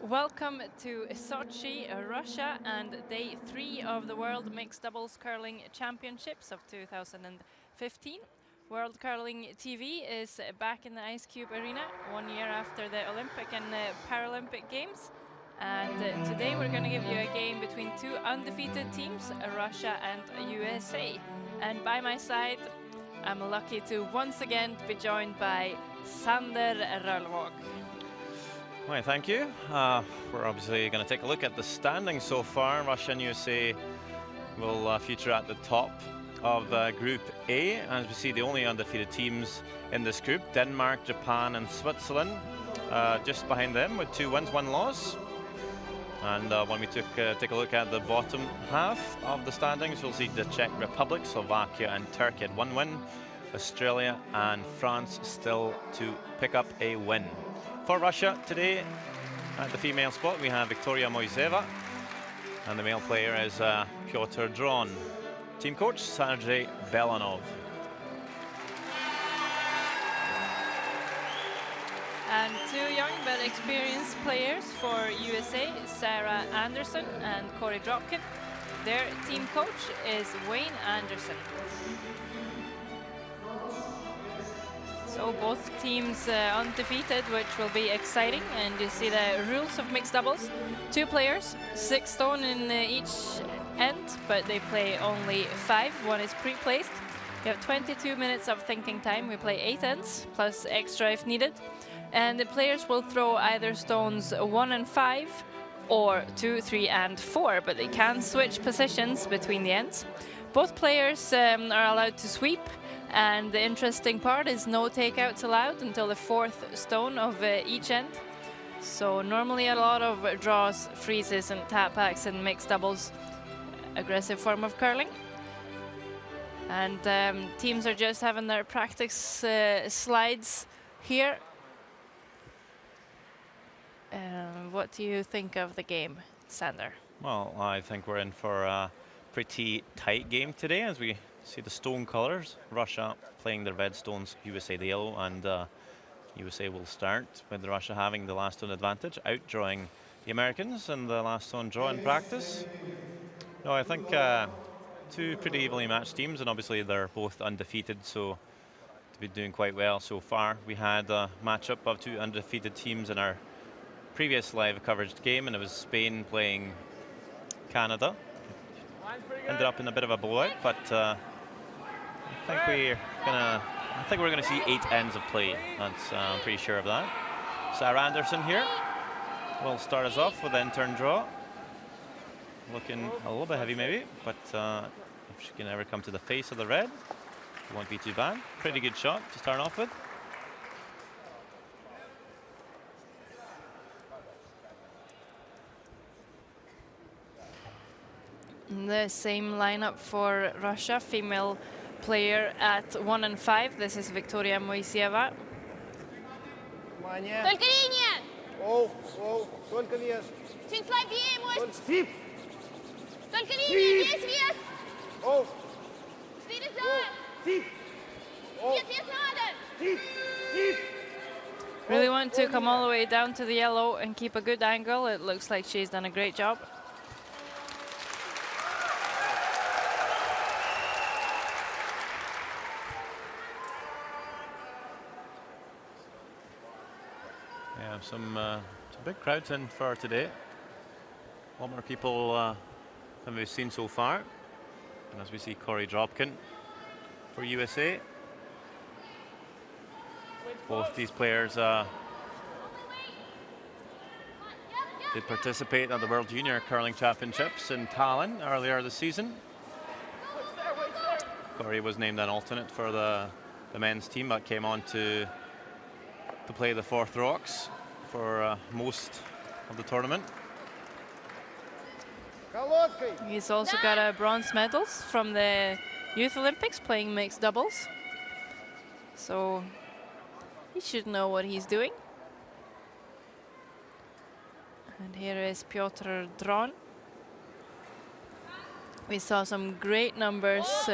Welcome to Sochi, Russia, and day 3 of the World Mixed Doubles Curling Championships of 2015. World Curling TV is back in the Ice Cube Arena 1 year after the Olympic and Paralympic Games. And today we're going to give you a game between two undefeated teams, Russia and USA. And by my side, I'm lucky to once again be joined by Sander Röllvåg. Well, thank you. We're obviously going to take a look at the standings so far. Russia and USA will feature at the top of Group A. As we see, the only undefeated teams in this group, Denmark, Japan and Switzerland, just behind them with 2 wins, 1 loss. And when we take a look at the bottom half of the standings, we'll see the Czech Republic, Slovakia and Turkey at 1 win. Australia and France still to pick up a win. For Russia today, at the female spot, we have Viktoria Moiseva, and the male player is Pyotr Dron. Team coach, Sergei Belanov. And 2 young but experienced players for USA, Sarah Anderson and Corey Dropkin. Their team coach is Wayne Anderson. So both teams undefeated, which will be exciting. And you see the rules of mixed doubles. 2 players, 6 stone in each end, but they play only 5. 1 is pre-placed. You have 22 minutes of thinking time. We play 8 ends, plus extra if needed. And the players will throw either stones 1 and 5, or 2, 3 and 4, but they can switch positions between the ends. Both players are allowed to sweep. And the interesting part is no takeouts allowed until the 4th stone of each end. So normally a lot of draws, freezes and tap backs in mixed doubles, aggressive form of curling. And teams are just having their practice slides here. What do you think of the game, Sander? Well, I think we're in for a pretty tight game today, as we see the stone colors. Russia playing their red stones, USA the yellow, and USA will start with Russia having the last stone advantage, outdrawing the Americans in the last stone draw in practice. No, I think 2 pretty evenly matched teams, and obviously they're both undefeated, so to be doing quite well so far. We had a matchup of 2 undefeated teams in our previous live coverage game, and it was Spain playing Canada. Ended up in a bit of a blowout, but I think we're gonna see 8 ends of play. That's I'm pretty sure of that. Sarah Anderson here will start us off with an turn draw. Looking a little bit heavy maybe, but if she can ever come to the face of the red, it won't be too bad. Pretty good shot to start off with. The same lineup for Russia, female player at 1 and 5. This is Viktoria Moiseva. Только линия! Только вес. Чуть слабее, может. Стип. Только линия, весь вес. 4 за. Стип. Вес надо. Стип. Really want to come all the way down to the yellow and keep a good angle. It looks like she's done a great job. Yeah, some big crowds in for today. A lot more people than we've seen so far. And as we see Corey Dropkin for USA. Both these players did participate at the World Junior Curling Championships in Tallinn earlier this season. Corey was named an alternate for the men's team, but came on to play the 4th rocks for most of the tournament. He's also got a bronze medals from the Youth Olympics playing mixed doubles. So he should know what he's doing. And here is Pyotr Dron. We saw some great numbers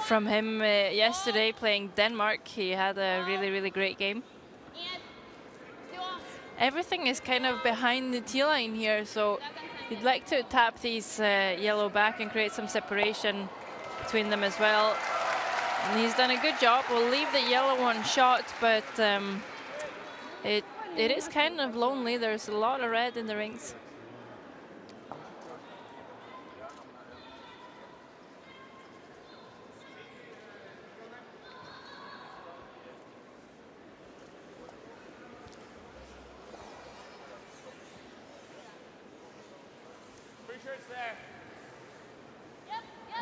from him yesterday playing Denmark. He had a really, really great game. everything is kind of behind the tee line here, so you'd like to tap these yellow back and create some separation between them as well. And he's done a good job. We'll leave the yellow one shot, but it is kind of lonely. There's a lot of red in the rings.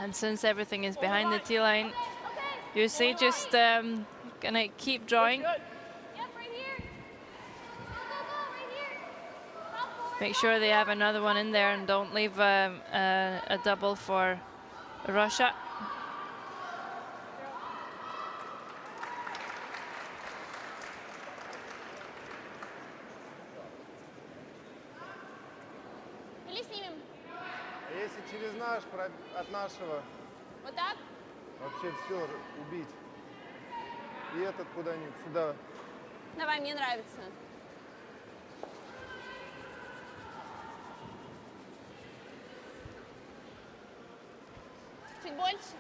And since everything is behind the tee line, USA just gonna keep drawing. Make sure they have another one in there and don't leave a double for Russia. Если через наш, от нашего. Вот так? Вообще все убить. И этот куда-нибудь сюда. Давай, мне нравится. Чуть больше.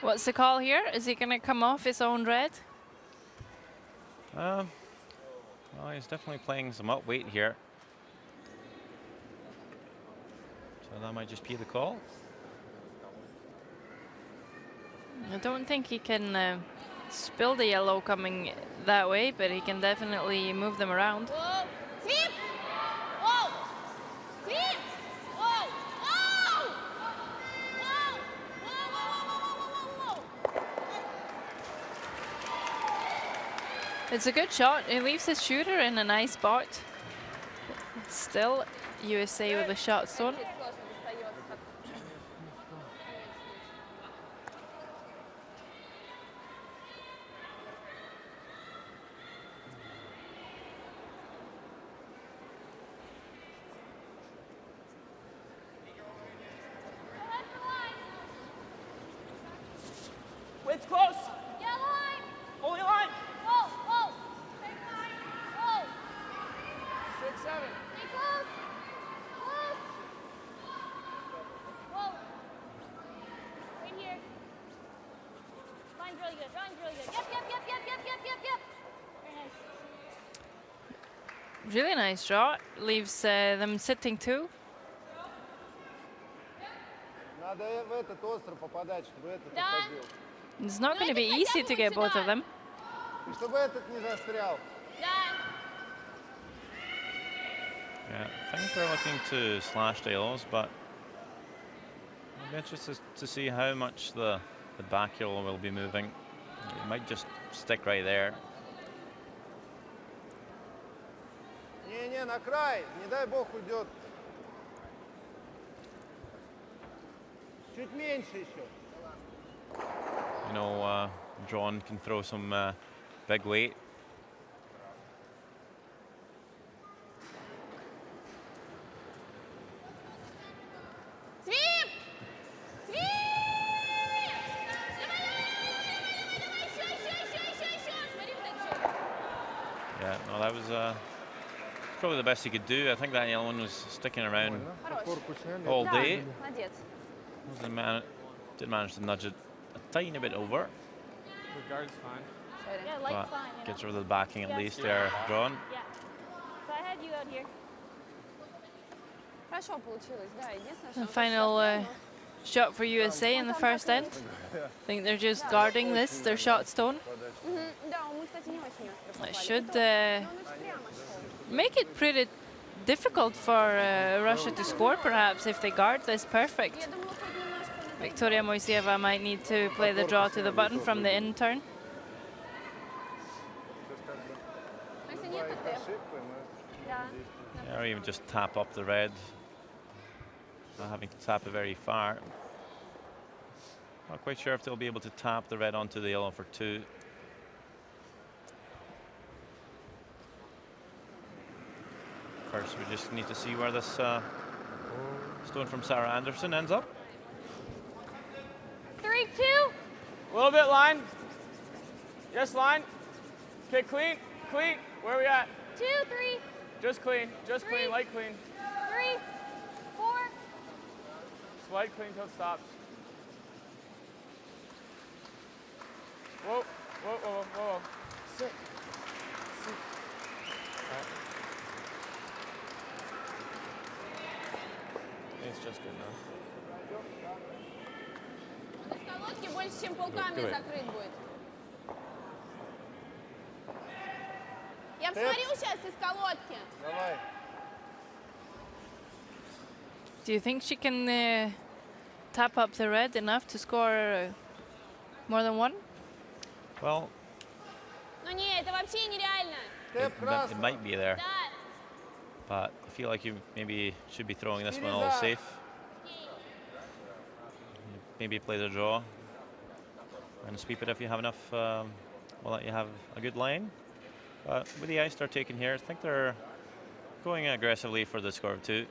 What's the call here? Is he gonna come off his own red? Well, he's definitely playing some up weight here. So that might just be the call. I don't think he can spill the yellow coming that way, but he can definitely move them around. Whoa. Sweep! Whoa! Sweep! Whoa! Whoa! Whoa! Whoa! Whoa! Whoa! Whoa! Whoa! It's a good shot. He leaves his shooter in a nice spot. Still USA with a shot stone. It's close. Yeah, line! Only line. Whoa! Whoa! Stay line! Whoa! 6, 7. Stay close! Close! Whoa! Right here. Line's really good. Line's really good. Yep, yep, yep, yep, yep, yep, yep, yep. Very nice. Really nice shot. Leaves them sitting two. Надо в этот остров попадать, чтобы этот Да. уходил. It's not going to be easy to get both of them. И чтобы этот не застрял. Да. Yeah, I think they're looking to slash the yellows, but I'll be interested to see how much the back yellow will be moving. It might just stick right there. Не-не, на край. Не дай бог уйдет. Чуть меньше еще. You know, John can throw some big weight. Sweep! Sweep! Давай, еще. Смотри, вот этот шот. Yeah, no, that was probably the best he could do. I think that yellow one was sticking around Корпус сняли. all Да, day. молодец. Did manage to nudge it a tiny bit over, The guard's fine. Yeah, light's but fine, you gets know. rid of the backing at Yeah. least there, John. Yeah. So I had you out here. Хорошо получилось, да. Единственное, что The он final сейчас shot for USA in the first end. I think they're just guarding this, their shot stone. Да, мы, кстати, не очень остро попали. It should Но он очень прямо шел. make it pretty difficult for Russia to score, perhaps, if they guard this perfect. Я думала, хоть немножко. Victoria Moiseva might need to play the draw to the button from the in turn. Но если нет, то ты. Ошибка, но Да. Yeah, or even just tap up the red, not having to tap it very far. Not quite sure if they'll be able to tap the red onto the yellow for two. First, we just need to see where this stone from Sarah Anderson ends up. 3-2. A little bit line. Yes, line. Okay, clean, clean. Where are we at? 2, 3, Just clean, just clean, light clean. 3, 4. Just light clean till it stops. Whoa, whoa, whoa, whoa. Sit. Sit. All right. It's just good enough. Колодки больше, чем полкамня закрыт будет. Я посмотрю сейчас из колодки. Давай. Do you think she can tap up the red enough to score more than one? Well, Ну не, это вообще нереально. it might be there, Да. but I feel like you maybe should be throwing this one all safe. Maybe play the draw and sweep it if you have enough. Well, that you have a good line. But with the ice they're taking here, I think they're going aggressively for the score of 2.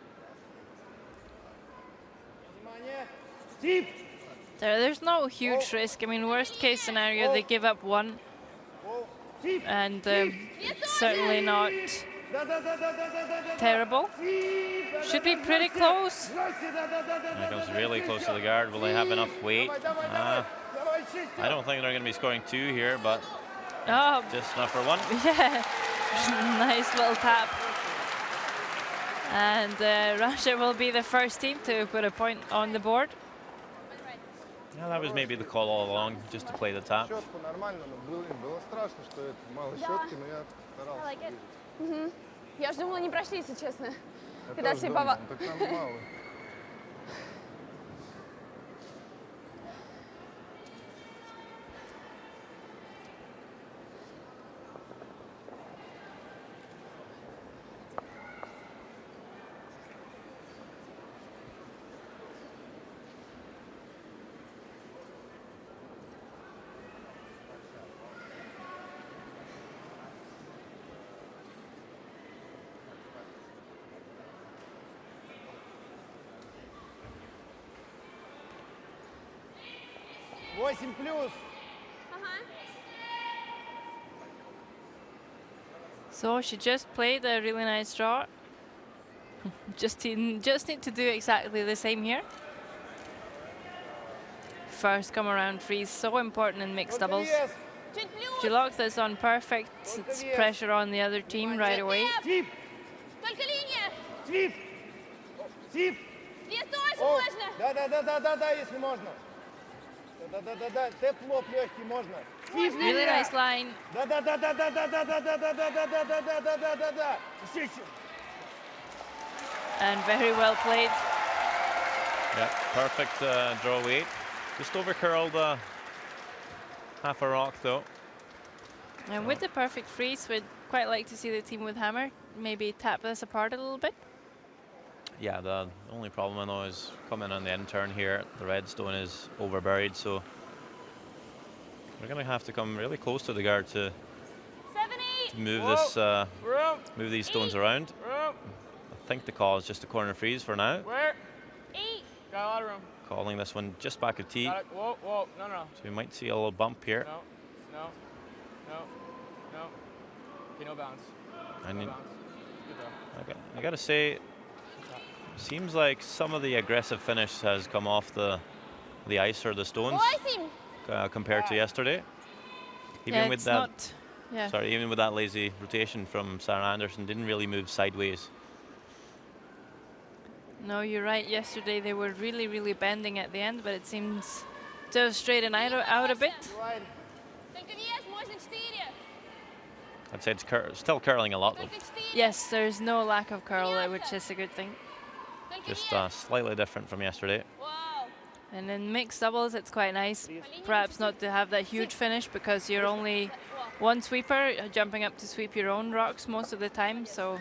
There's no huge risk. I mean, worst case scenario, they give up 1. And certainly not terrible. Should be pretty close. And it comes really close to the guard. Will they have enough weight? I don't think they're going to be scoring 2 here, but Oh, just enough for 1. yeah. Nice little tap. And Russia will be the first team to put a point on the board. Yeah, that was maybe the call all along, just to play the tap. Щетку нормально, но было страшно, что это мало щетки, но я старался. видеть. Я же думала, не прошли, если честно. Я Когда тоже все думал, так там мало. Восемь плюс. So she just played a really nice draw. just need to do exactly the same here. First come around freeze, so important in mixed doubles. Чуть плюс. If you lock this on perfect, it's pressure on the other team right away. Свип. Только линия. Свип. Свип. Здесь тоже О, можно. да, если можно. Да. Тэп-лоп легкий можно. Свип, Really линия. nice line. Да. Еще. And very well played. Yeah, perfect draw weight. Just over curled half a rock though. And with the perfect freeze, we'd quite like to see the team with hammer maybe tap this apart a little bit. Yeah, the only problem I know is coming on the end turn here. The red stone is over buried, so we're going to have to come really close to the guard to 7, 8. move Whoa. this, Room, move these stones around. room. I think the call is just a corner freeze for now. Where? 8. Got a lot of room. Calling this one just back of tee, Got it. Whoa, whoa. No. so we might see a little bump here. No. Okay, no bounce. I No need- bounce. Good though. I gotta say, seems like some of the aggressive finish has come off the ice or the stones 8. compared to yesterday. Even Yeah, with it's that, not. Yeah. sorry, even with that lazy rotation from Sarah Anderson, didn't really move sideways. No, you're right. Yesterday they were really, really bending at the end, but it seems to have straightened out a bit. Только вес, можно 4. I'd say it's still curling a lot, though. Только 4. Yes, there's no lack of curl there, which is a good thing. Только Just вес. slightly different from yesterday. Вау. And in mixed doubles, it's quite nice, perhaps not to have that huge finish because you're only one sweeper jumping up to sweep your own rocks most of the time. So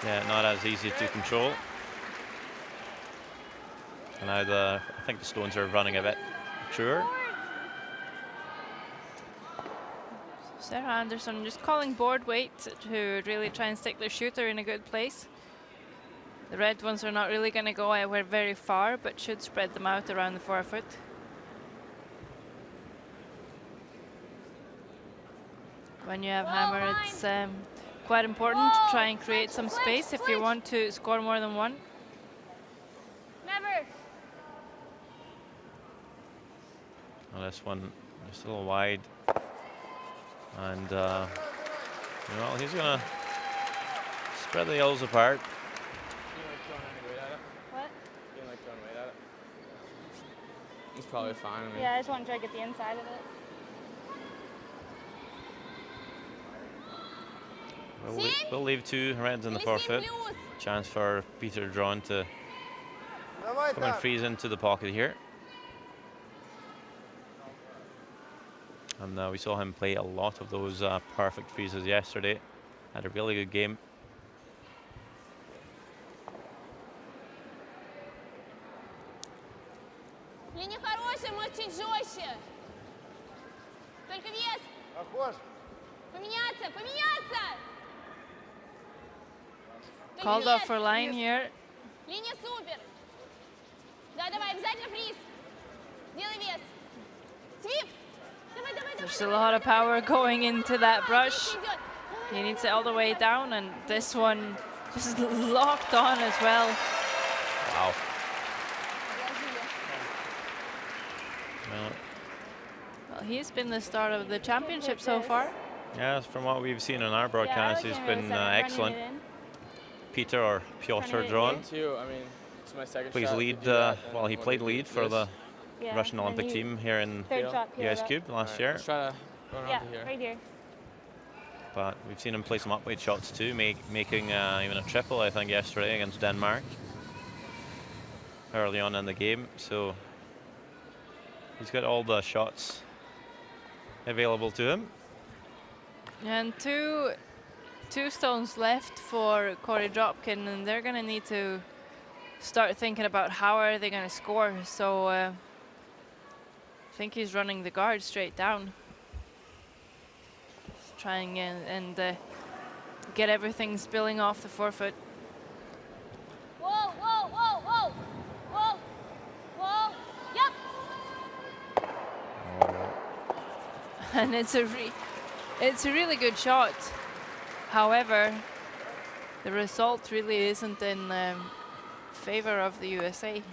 Yeah, not as easy to control. And now I think the stones are running a bit truer. Sarah Anderson just calling board weight to really try and stick their shooter in a good place. The red ones are not really going to go anywhere very far, but should spread them out around the forefoot. When you have hammer, it's quite important to try and create some space if you want to score more than one. Never. Well, this one just a little wide. And, well, he's going to spread the yellows apart. What? You like throwing weight at it? He's probably fine. I mean. Yeah, I just want to try to get the inside of it. We'll leave 2 reds in the forfeit. Chance for Peter Drawn to come and freeze into the pocket here. And we saw him play a lot of those perfect freezes yesterday. Had a really good game. Линия хорошая, может чуть жестче. Только вес. Похож. Поменяться, поменяться. Called off for line here. Линия супер. Да, давай, обязательно фриз. Делай вес. Свип. Давай, давай, давай. There's a lot of power going into that brush. He needs it all the way down, and this one just locked on as well. Wow. Well, he's been the star of the championship so far. Yeah, from what we've seen on our broadcast, he's been excellent. Peter or Piotr Drawn. I mean, it's my second Please shot. lead. Well, he played lead for the Russian Olympic team here in the Ice Cube last year. Let's try to run Yeah, off of here. right here. But we've seen him play some upweight shots too, making even a triple, I think, yesterday against Denmark early on in the game. So he's got all the shots available to him. And two stones left for Corey Dropkin, and they're going to need to start thinking about how are they going to score. So I think he's running the guard straight down. Just trying and get everything spilling off the forefoot. Whoa, whoa, whoa, whoa. Whoa. Whoa. Yep. And it's a really good shot. However, the result really isn't in favor of the USA.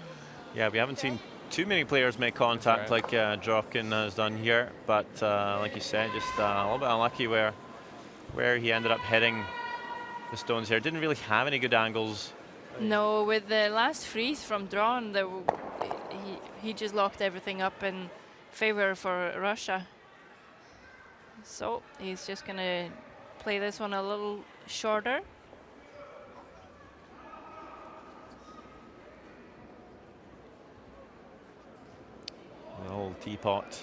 Yeah, we haven't seen too many players make contact like Dropkin has done here, but like you said, just a little bit unlucky where he ended up hitting the stones here. Didn't really have any good angles. No, with the last freeze from Drawn, he just locked everything up in favor for Russia. So he's just going to play this one a little shorter. The whole teapot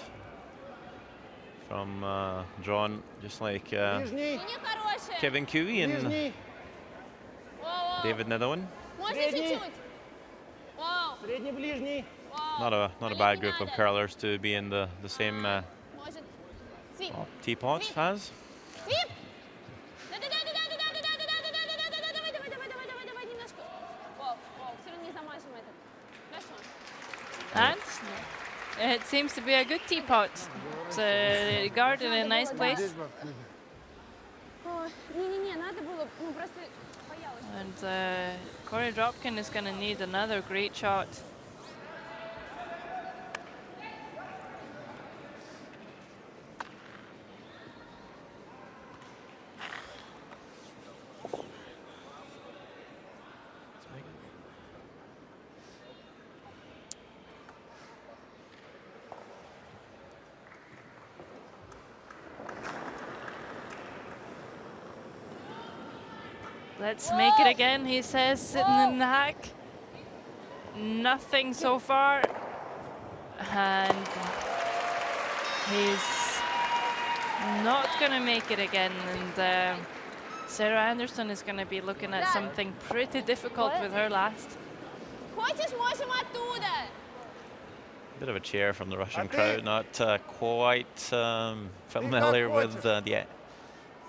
from Drawn, just like Линия хорошая. Kevin Cooey and Whoa, whoa. David Netherland. Можно чуть-чуть? Whoa. Средний, ближний. Whoa. Not a bad group of curlers to be in the same Может. Свип. teapot as. Свип. Давай, немножко. Воу, все равно не замажем этот. Хорошо. And it seems to be a good teapot. It's a guard in a nice place. Не-не-не, надо было, ну просто боялась. And Corey Dropkin is going to need another great shot. Let's make it again, he says, sitting in the hack. Nothing so far. And he's not going to make it again. And Sarah Anderson is going to be looking at something pretty difficult with her last. Хочешь, можем оттуда. Bit of a cheer from the Russian crowd, not quite familiar with the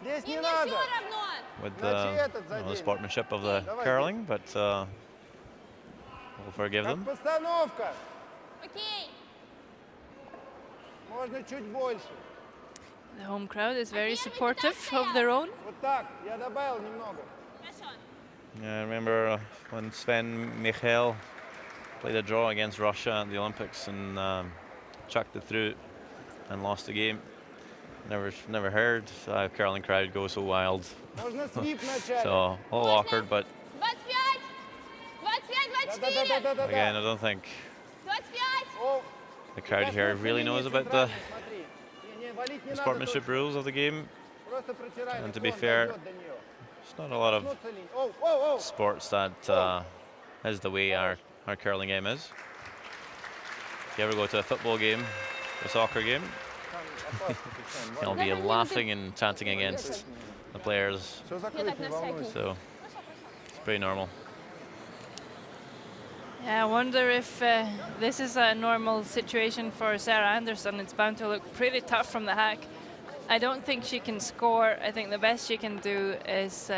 Здесь не Мне надо. все равно. with the sportsmanship of the curling, but we'll forgive Как them. Окей. Можно чуть больше. The home crowd is very supportive of their own. Вот так, я добавил немного. Yeah, I remember when Sven Michael played a draw against Russia at the Olympics and chucked it through and lost the game. Never heard curling crowd go so wild. Можно свип начать. So a little awkward, but 25, 25, 24. again, I don't think 25. О, the crowd here really knows about the смотри. Не, валить не надо. sportsmanship rules of the game. Просто протирай. And to be наклон fair, дойдет до неё. There's not a lot of Коснуться линии. Оу, оу, оу. sports that is the way our curling game is. If you ever go to a football game, a soccer game, Там опасно, Тихон, you'll be laughing and chanting against the players. Всё закрыть, не волнуйся. So it's pretty normal. Yeah, I wonder if this is a normal situation for Sarah Anderson. It's bound to look pretty tough from the hack. I don't think she can score. I think the best she can do is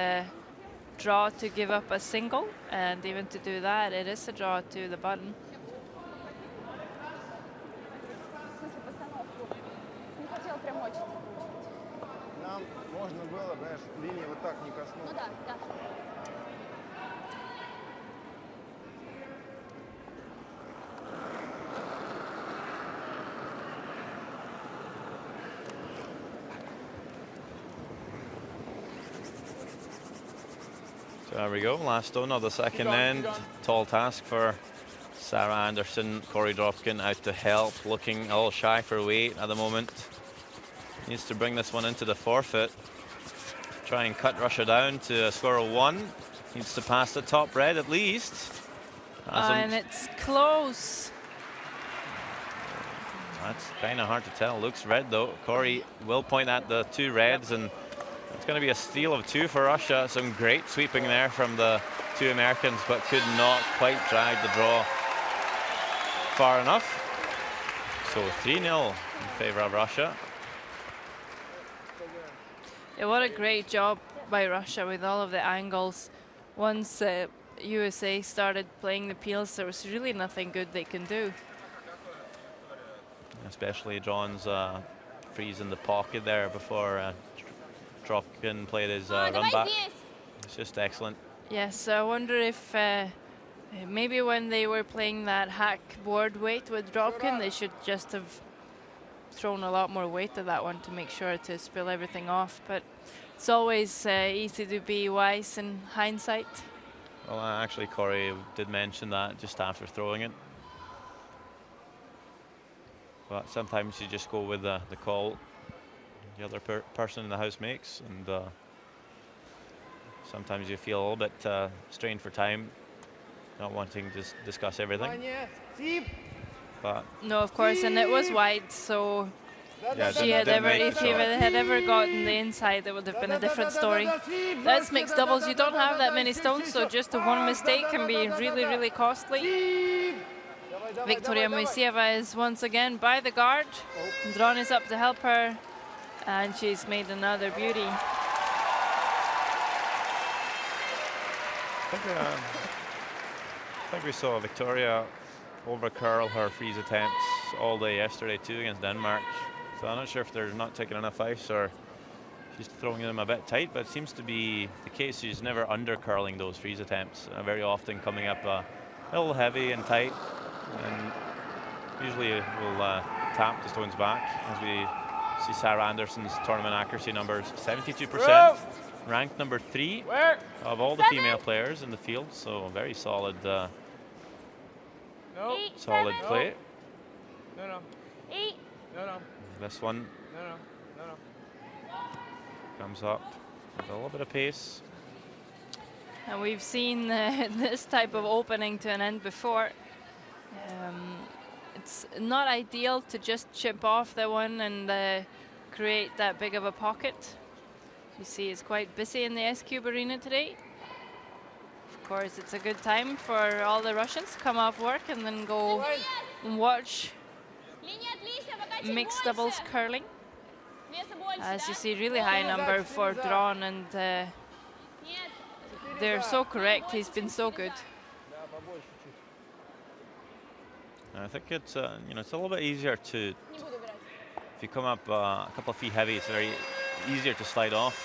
draw to give up a single, and even to do that, it is a draw to the button. Не хотел прям очень. Нам можно было, знаешь, линии вот так не коснуться. Ну да, да. So there we go, last stone of the second end. Tall task for Sarah Anderson. Corey Dropkin out to help, looking a little shy for weight at the moment. Needs to bring this one into the forfeit. Try and cut Russia down to a score of 1. Needs to pass the top red at least. And it's close. That's kind of hard to tell. Looks red though. Corey will point at the 2 reds, and it's going to be a steal of 2 for Russia. Some great sweeping there from the 2 Americans, but could not quite drag the draw far enough. So 3-0 in favor of Russia. Yeah, what a great job by Russia with all of the angles. Once USA started playing the peels, there was really nothing good they can do. Especially John's freeze in the pocket there before Dropkin played his run back. It's just excellent. Yes, I wonder if maybe when they were playing that hack board weight with Dropkin, they should just have thrown a lot more weight to that one to make sure to spill everything off. But it's always easy to be wise in hindsight. Well, actually, Corey did mention that just after throwing it. But sometimes you just go with the call the other person in the house makes, and sometimes you feel a little bit strained for time, not wanting to discuss everything. But no, of course, and it was wide, so yeah, if she had ever gotten the inside, it would have been a different story. That's mixed doubles. You don't have that many stones, so just a one mistake can be really, really costly. Victoria Moiseva is once again by the guard. Dron is up to help her, and she's made another beauty. I think we saw Victoria over curl her freeze attempts all day yesterday too against Denmark. So I'm not sure if they're not taking enough ice or she's throwing them a bit tight, but it seems to be the case. She's never under curling those freeze attempts, very often coming up a little heavy and tight, and usually will tap the stones back. As we see Sarah Anderson's tournament accuracy numbers, 72%, ranked number 3 of all the female players in the field, so very solid solid play. No. 8. No. This one No. comes up with a little bit of pace. And we've seen this type of opening to an end before. It's not ideal to just chip off the one and create that big of a pocket. You see it's quite busy in the S-Cube arena today. Of course, it's a good time for all the Russians to come off work and then go and watch mixed doubles curling. As you see, really high number for Dron, and they're so correct. He's been so good. I think it's it's a little bit easier to, if you come up a couple of feet heavy, it's very easier to slide off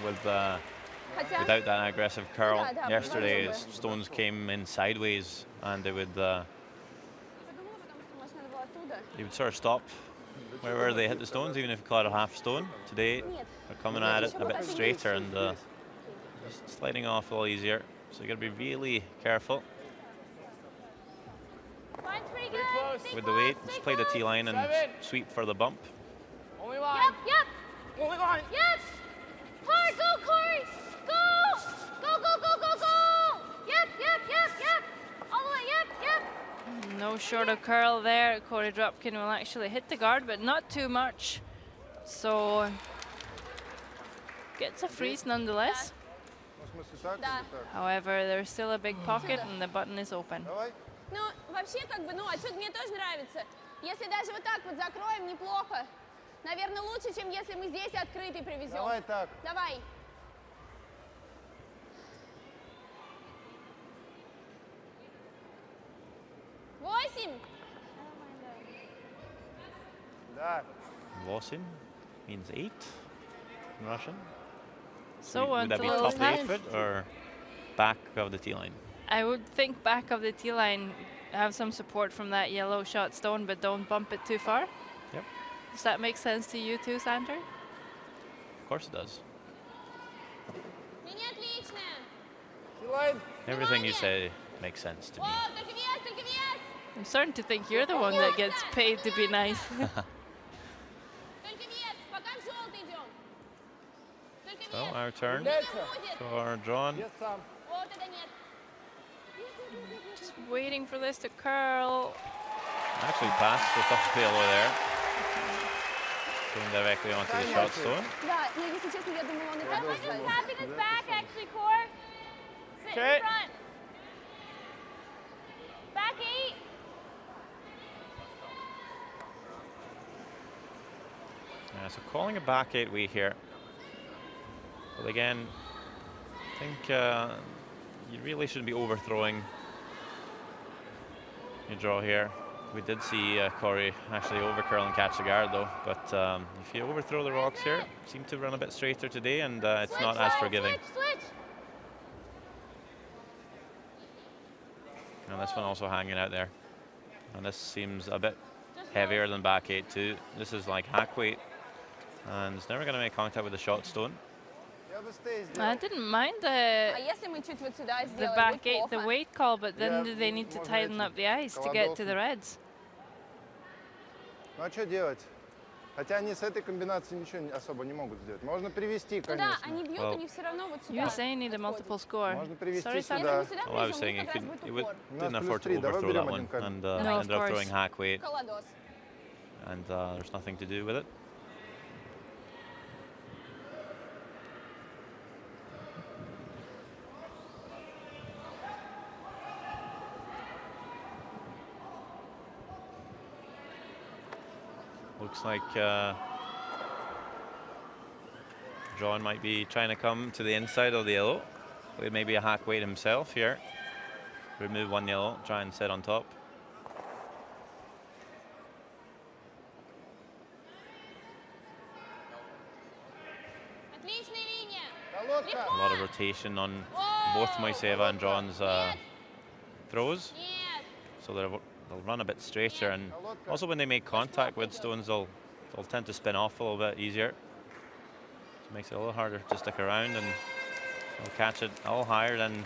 with without that aggressive curl. Yesterday, stones came in sideways, and they would sort of stop wherever they hit the stones, even if you caught a half stone. Today, they're coming at it a bit straighter and just sliding off a little easier. So you got to be really careful with the weight. Just play the T line and sweep for the bump. Only line. Yep. Only line. Yes. Corey, go, Corey. Go. Go. Yep. All the way. Yep. No short of curl there. Corey Dropkin will actually hit the guard, but not too much. So gets a freeze nonetheless. Ну, в смысле, так или так? However, there's still a big pocket and the button is open. Давай. Ну, вообще, как бы, ну, отсюда мне тоже нравится. Если даже вот так вот закроем, неплохо. Наверное, лучше, чем если мы здесь открытый привезем. Давай так. Давай. Восемь. Да. Vosin means 8 in Russian. So would on that to be little top of the 8 time. foot or back of the T line? I would think back of the T line, have some support from that yellow shot stone, but don't bump it too far. Yep. Does that make sense to you too, Sander? Of course it does. Меня отлично. Силайн. Everything you say makes sense to me. О, только вес. I'm starting to think you're the one that gets paid to be nice. Только вес. Пока в желтый идем. Только So вес. our turn Видно будет. for John. Вес сам. Вот это нет. Just waiting for this to curl. Actually passed the top yellow there. Going directly onto the shot stone. Да, но если честно, я думала, он и так just поставит. tapping his back, actually, Core. Sit Okay. in front. Back 8. Yeah, so calling a back 8 weight here. But again, I think you really shouldn't be overthrowing your draw here. We did see Corey actually overcurl and catch the guard though, but if you overthrow the rocks here, seem to run a bit straighter today, and it's not as forgiving. Switch. And this one also hanging out there. And this seems a bit heavier than back 8 too. This is like hack weight, and it's never going to make contact with the shot stone. Я быстрее I сделал. didn't mind А если мы чуть вот сюда the сделаем, back будет 8, the плохо. weight call, but then Yeah, they need to можно tighten этим up the ice to get to the reds. Ну а что делать? Хотя они с этой комбинацией ничего особо не могут сделать. Можно привести, Ну да, конечно. они бьют, Well, они все равно вот сюда. USA need a подходят. multiple score. Можно привести Sorry, Если Sander? мы сюда. сюда Well, I was придем, saying у you них как раз couldn't, будет you упор. didn't plus afford to +3, давай overthrow берем that one, один камень. and No, of ended up course. throwing hack weight, Колодос. and there's nothing to do with it. Looks like John might be trying to come to the inside of the yellow. With maybe a hack weight himself here. Remove one yellow, try and sit on top. Отличная линия. Колодка. A lot of rotation on both Moiseva and John's throws. Нет. So they'll run a bit straighter, and also when they make contact with stones, they'll tend to spin off a little bit easier. So it makes it a little harder to stick around, and they'll catch it a little higher than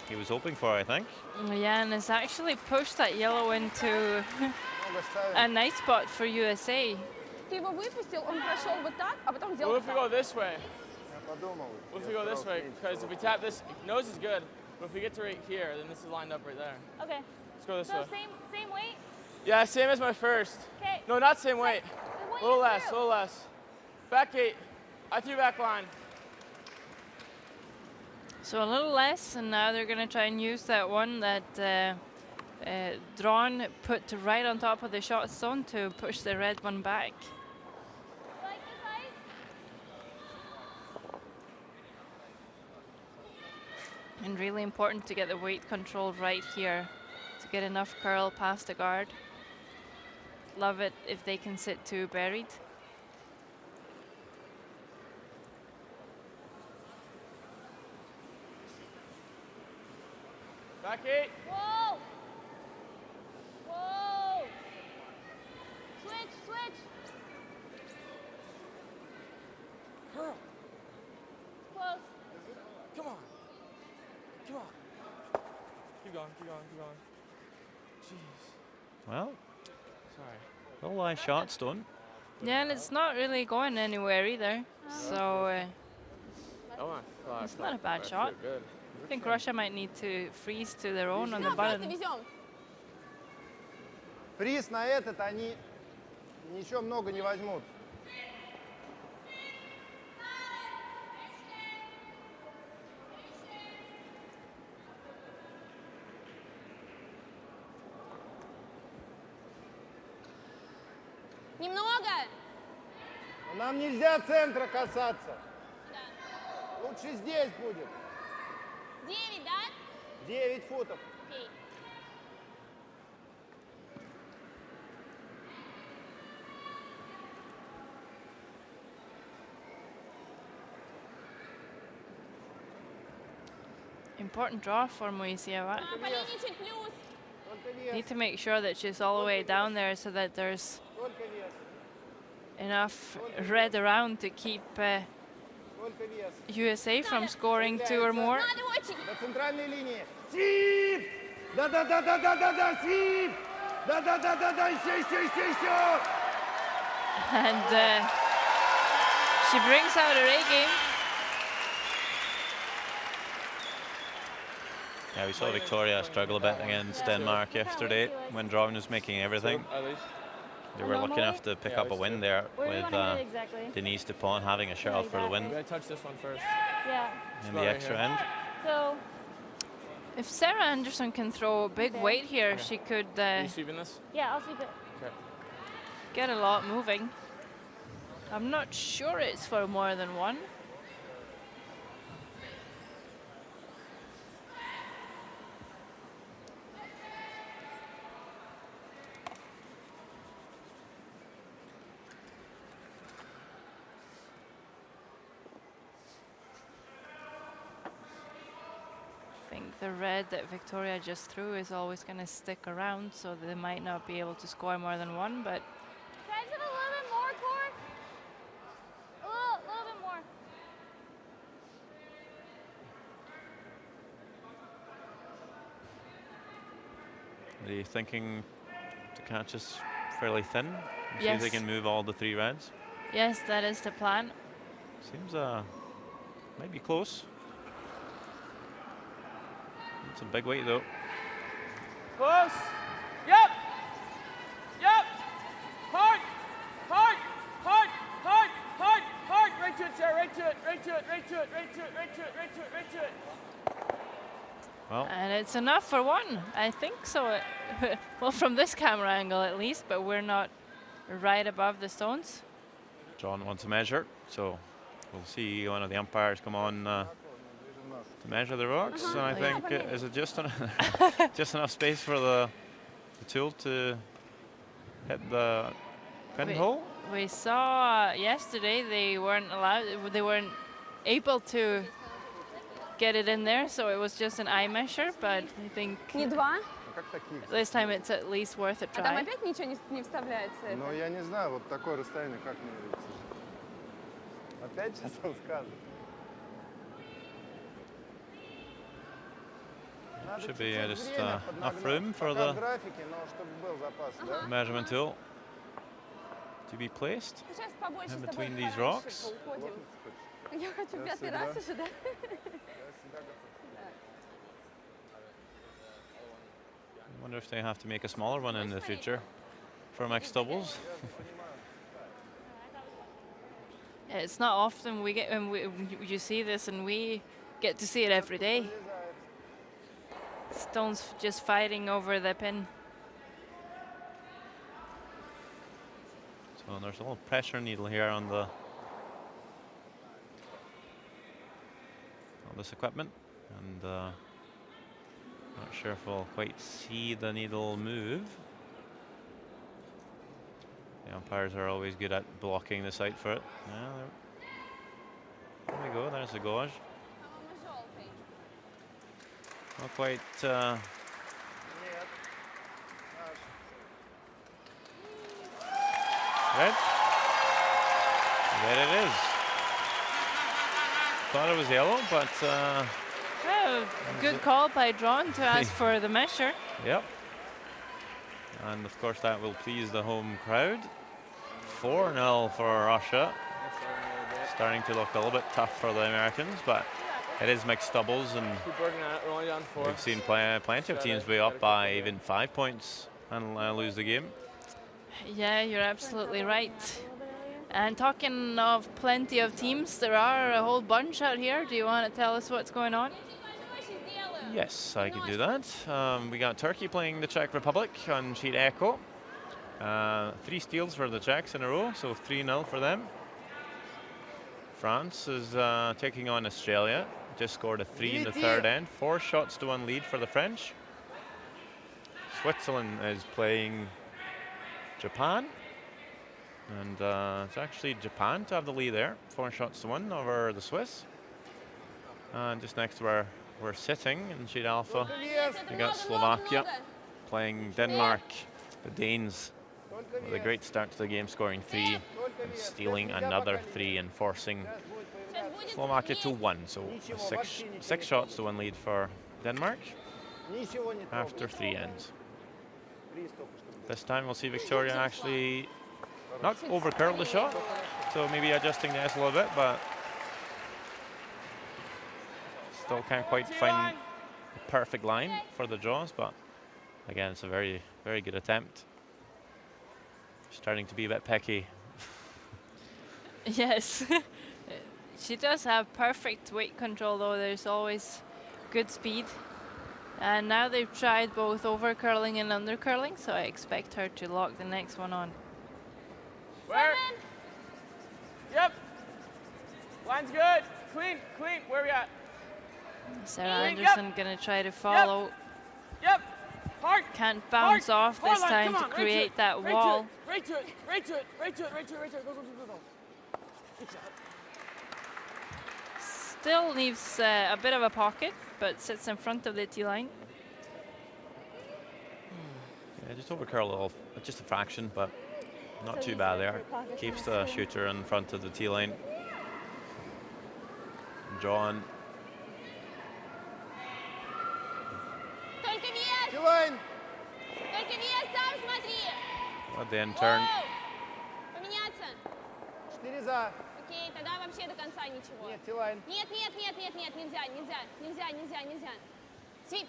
he was hoping for, I think. Yeah, and it's actually pushed that yellow into Много ставим. a nice spot for USA. Ты его выпустил, он прошел вот так, а потом What сделал if we вот go так. this way? Я подумал. What if we go this way? Because if we tap this, nose is good. But if we get to right here, then this is lined up right there. Okay. Let's go this So way. same weight. Yeah, same as my first. Okay. No, not same weight. The weight A little is less, a through. little less. Back 8. I threw back line. So a little less, and now they're going to try and use that one that Drawn put right on top of the shot stone to push the red one back. Like this height. And really important to get the weight control right here to get enough curl past the guard. love it if they can sit 2 buried. Back 8. Whoa! Whoa! Switch, switch! Girl, Close. come on. Come on. Keep going, keep going, keep going. Jeez. Well, Sorry. all line shots done. Yeah, and it's not really going anywhere either. So Come on. Oh, it's not a bad shot. Good. I think Russia might need to freeze to their own on the Да, просто button. везем. Приз на этот они ничего много не возьмут. Немного. Но нам нельзя центра касаться. Лучше здесь будет. 9, да? 9 футов. Окей. Important draw for Moiseeva. Полине чуть плюс. Только вес. Need to make sure that she's all the way down there so that there's Только вес. enough red around to keep Только вес. USA from scoring 2 or more. Надо очень. До центральной линии. Свип! Да-да-да-да-да-да-да, свип! Да-да-да-да-да, еще! And she brings out her A game. Yeah, we saw Victoria struggle a bit against Denmark yesterday when Drawing was making everything. At least. They were lucky enough to pick up a win there with exactly? Denise Dupont having a shot for the We win gotta touch this one first. Yeah. in the right extra here. end. So If Sarah Anderson can throw a big weight here, she could Are you sweeping this? yeah, I'll sweep it. Okay. get a lot moving. I'm not sure it's for more than one. I think the red that Victoria just threw is always going to stick around, so they might not be able to score more than one, but Try to a little bit more, Tor. A little bit more. Are you thinking the catch is fairly thin? See if they Yes. can move all the 3 reds. yes, that is the plan. Seems might be close. It's a big weight though. Close. Yep. Yep. Hard. Hard. Hard. Hard. Hard. Hard. Right to it, Sarah. Right to it. Right to it. Right to it. Right to it. Right to it. Right to it. Right to it. Well, And it's enough for one, I think so. Well, from this camera angle at least, but we're not right above the stones. John wants a measure, so we'll see one of the umpires come on to measure the rocks. And I think is it just just enough space for the tool to hit the pinhole? We saw yesterday they weren't able to get it in there, so it was just an eye measure, but I think Не 2. Ну как таких? this time it's at least worth a А там try. опять ничего не вставляется. Но я не знаю, вот такое расстояние как меряется. Опять сейчас он скажет. Надо Should be чуть-чуть just время enough поднагнать. room for Пока the в графике, но чтобы был запас, да? measurement tool to be placed. Сейчас побольше in с тобой between these пораньше rocks. поуходим. Я хочу Я 5-й всегда- раз уже, да? Я всегда готов. I wonder if they have to make a smaller one in the future for mixed doubles. It's not often we get when you see this, and we get to see it every day. Stones just fighting over the pin. So there's a little pressure needle here on this equipment, and not sure if we'll quite see the needle move. The umpires are always good at blocking the sight for it. Yeah, there we go, there's the gauge. Not quite. Red? There it is. Thought it was yellow, but. Oh, good call by Drawn to ask for the measure. Yep. And of course that will please the home crowd. 4-0 for Russia. Starting to look a little bit tough for the Americans, but it is mixed doubles, and we've seen plenty of teams be up by even 5 points and lose the game. Yeah, you're absolutely right. And talking of plenty of teams, there are a whole bunch out here. Do you want to tell us what's going on? Yes, I can do that. We got Turkey playing the Czech Republic on sheet Echo. 3 steals for the Czechs in a row, so 3-0 for them. France is taking on Australia. Just scored a 3 in the third end. 4 shots to 1 lead for the French. Switzerland is playing Japan. And it's actually Japan to have the lead there. 4 shots to 1 over the Swiss. And just next to where we're sitting in sheet Alpha, we got Slovakia playing Denmark. The Danes with a great start to the game, scoring 3 and stealing another 3 and forcing Slovakia to 1. So 6 shots to 1 lead for Denmark after 3 ends. This time we'll see Victoria actually not over curl the shot, so maybe adjusting the S a little bit, but still can't quite find the perfect line for the draws. But again, it's a very, very good attempt. Starting to be a bit pecky. Yes. She does have perfect weight control, though. There's always good speed. And now they've tried both over curling and under curling, so I expect her to lock the next one on. Where? Yep. Line's good. Clean, clean. Where we at? Sarah Anderson gonna try to follow. Yep. Hard. Can't bounce Hard. off this Hard line. time Come to on, create that right wall. Right to it, right to it, right to it, right to it, right to it. Go, go, go, go, go. Good shot. Still leaves a bit of a pocket, but sits in front of the tee line. Yeah, just over curl off, just a fraction, but not too bad there. Keeps the shooter in front of the tee line. Drawn. Line. At the end turn. Поменяться. 4 за. Окей, тогда вообще до конца ничего. Нет, Тилайн. Нет, нет, нет, нет, нет, нельзя, нельзя, нельзя, нельзя, нельзя. Свип,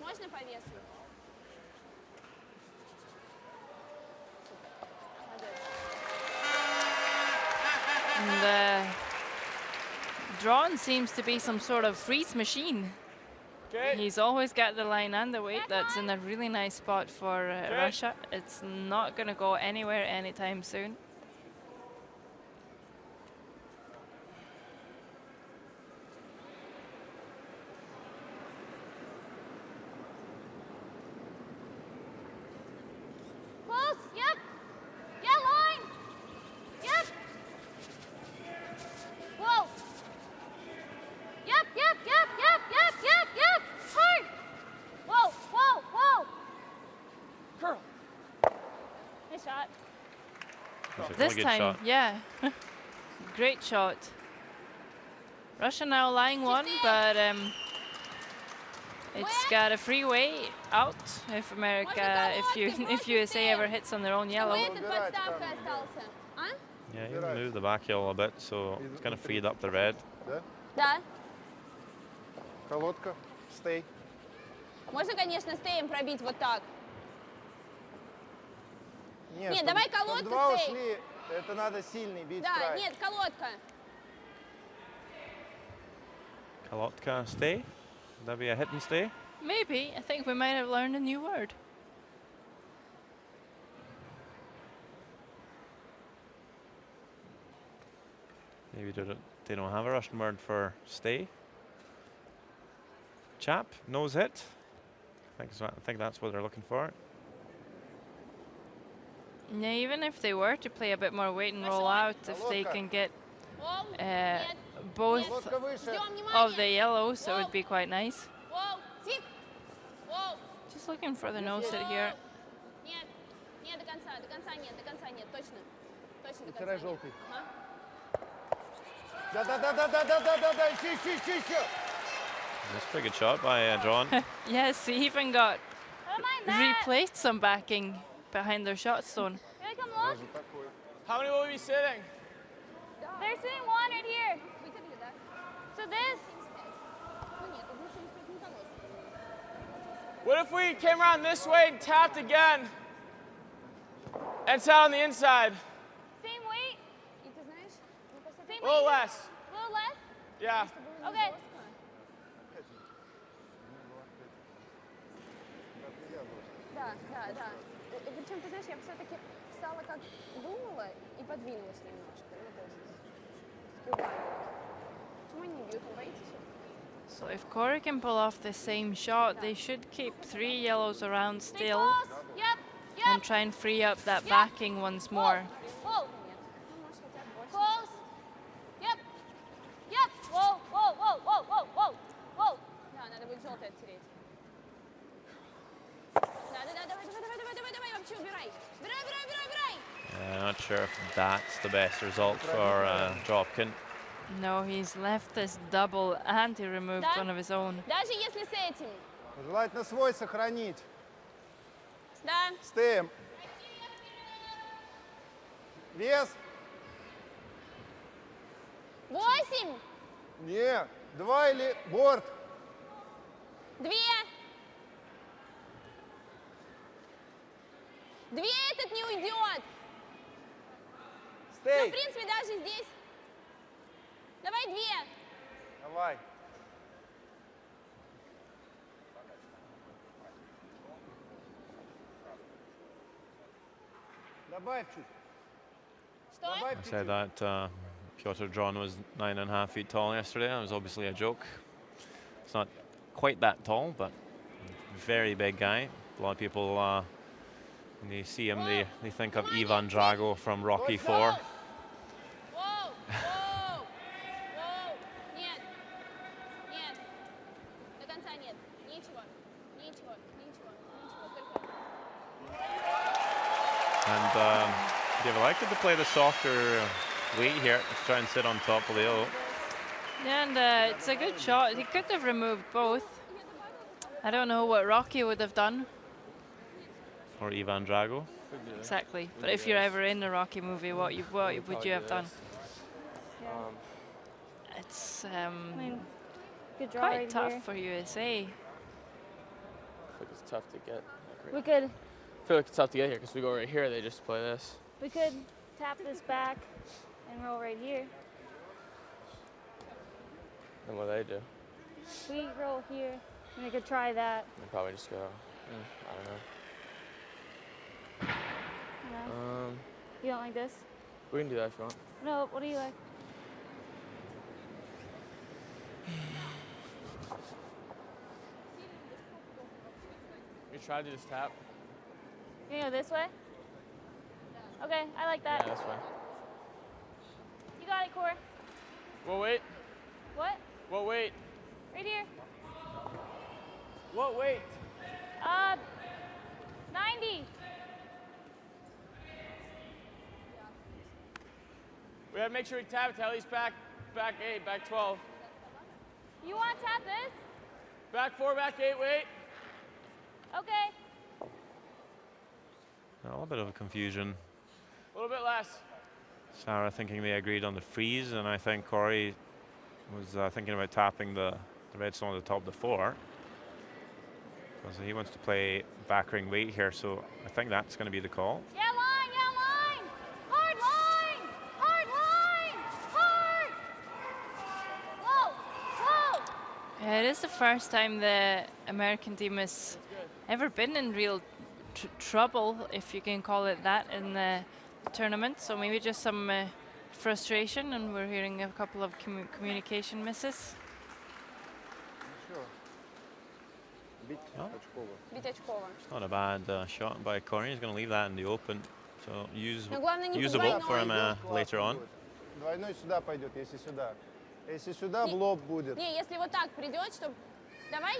можно по весу? And Drawn seems to be some sort of freeze machine. Okay. He's always got the line and the weight. That's in a really nice spot for Russia. It's not going to go anywhere anytime soon. Close. Yep. Yeah, line. Yep. Whoa. Yep, yep, yep, yep, yep, yep, yep. Hard. Whoa, whoa, whoa. Curl. Nice shot. That's a This really good time, shot. yeah. Great shot. Russia now lying one, but it's got a freeway out if America, if USA ever hits on their own yellow. Этот подставкой остался. А? Yeah, you moved the back heel a bit, so it's kind of freed up the red. Да? Да. Колодка. Стей. Можно, конечно, стеем пробить вот так. Нет, Нет, чтоб- давай чтоб колодка два стей. ушли, это надо сильный бить Да, страйк. нет, колодка. Kalotka stay. Would that be a hit and stay? Maybe. I think we might have learned a new word. Maybe they don't have a Russian word for stay. Chap, nose hit. I think that's what they're looking for. Yeah, even if they were to play a bit more weight and roll out, if they can get both Лодка выше. of the yellows, it would be quite nice. Воу, тип. Воу. Just looking for the nose hit here. Нет, нет, до конца нет, точно. Точно до конца Вытирай нет. желтый. Ага. Да, еще. That's a pretty good shot by John. Yes, he even got Don't mind that. replaced some backing behind their shot stone. Here, come look. Даже такой. How many will we be sitting? They're sitting one right here. Вытянули, да? So this. Ну нет, 1,75 не того. What if we came around this way and tapped again and sat on the inside? Same weight. И ты знаешь, мне кажется, Same A little weight. less. A little less. Yeah. Okay. Да. Причем, ты знаешь, я все-таки встала как думала и подвинулась немножко. Ну, то есть сгибаю. Почему они не бьют? Он боится все? So if Corey can pull off the same shot, they should keep 3 yellows around Stay still close. Yep. and try and free up that backing once more. Whoa. Нет. Ну, может, хотя бы больше. Close. Yep. Whoa. Да, надо будет желтый оттереть. Да, давай, вообще убирай. Убирай. Not sure if that's the best result for Dropkin. No, he's left this double and he removed Да? one of his own. Даже если с этим. Желательно свой сохранить. Да. Стоим. Вес. 8. Не. 2 или борт. 2. 2 этот не уйдет. Ну, в Стей. принципе, даже здесь. Давай 2. Давай. Добавь чуть. Что? Добавь I said чуть-чуть. that Piotr Dron was 9.5 feet tall yesterday. That was obviously a joke. It's not quite that tall, but very big guy. A lot of people, when they see him, they think of Ivan Drago from Rocky IV. Воу. Нет. До конца нет. Ничего. Только. And they've elected to play the softer weight here to try and sit on top of the yellow. Yeah, and it's a good shot. He could have removed both. I don't know what Rocky would have done Or Ivan Drago. exactly, but if you're ever in a Rocky movie, what would you have done? It's Good draw quite right tough here. for USA. I feel like it's tough to get. We could I feel like it's tough to get here because we go right here, they just play this. tap this back and roll right here. And what they do, We roll here, and we could try that. they probably just go. I don't know. No. You don't like this? We can do that if you want. No. What do you like? You try to just tap. You go this way? Okay, I like that. Yeah, that's fine. You got it, Core. What weight? What? What weight? Right here. What weight? 90. We have to make sure we tap it to at least back 8, back 12. You want to tap this? Back 4, back 8, wait. Okay. A little bit of a confusion. A little bit less. Sarah thinking they agreed on the freeze, and I think Corey was thinking about tapping the red stone on the top of the 4. So he wants to play back ring weight here, so I think that's going to be the call. Yeah, line. Hard line. Hard. Whoa. It is the first time the American team has ever been in real trouble, if you can call it that, in the tournament. So maybe just some frustration, and we're hearing a couple of communication misses. Бить Oh. очково. Бить очково. It's not a bad shot by Corey. He's going to leave that in the open. So Но главное не usable for him двойной. later on. Двойной сюда пойдет, если сюда. Если сюда, в лоб будет. Не, если вот так придет, чтобы... Давай,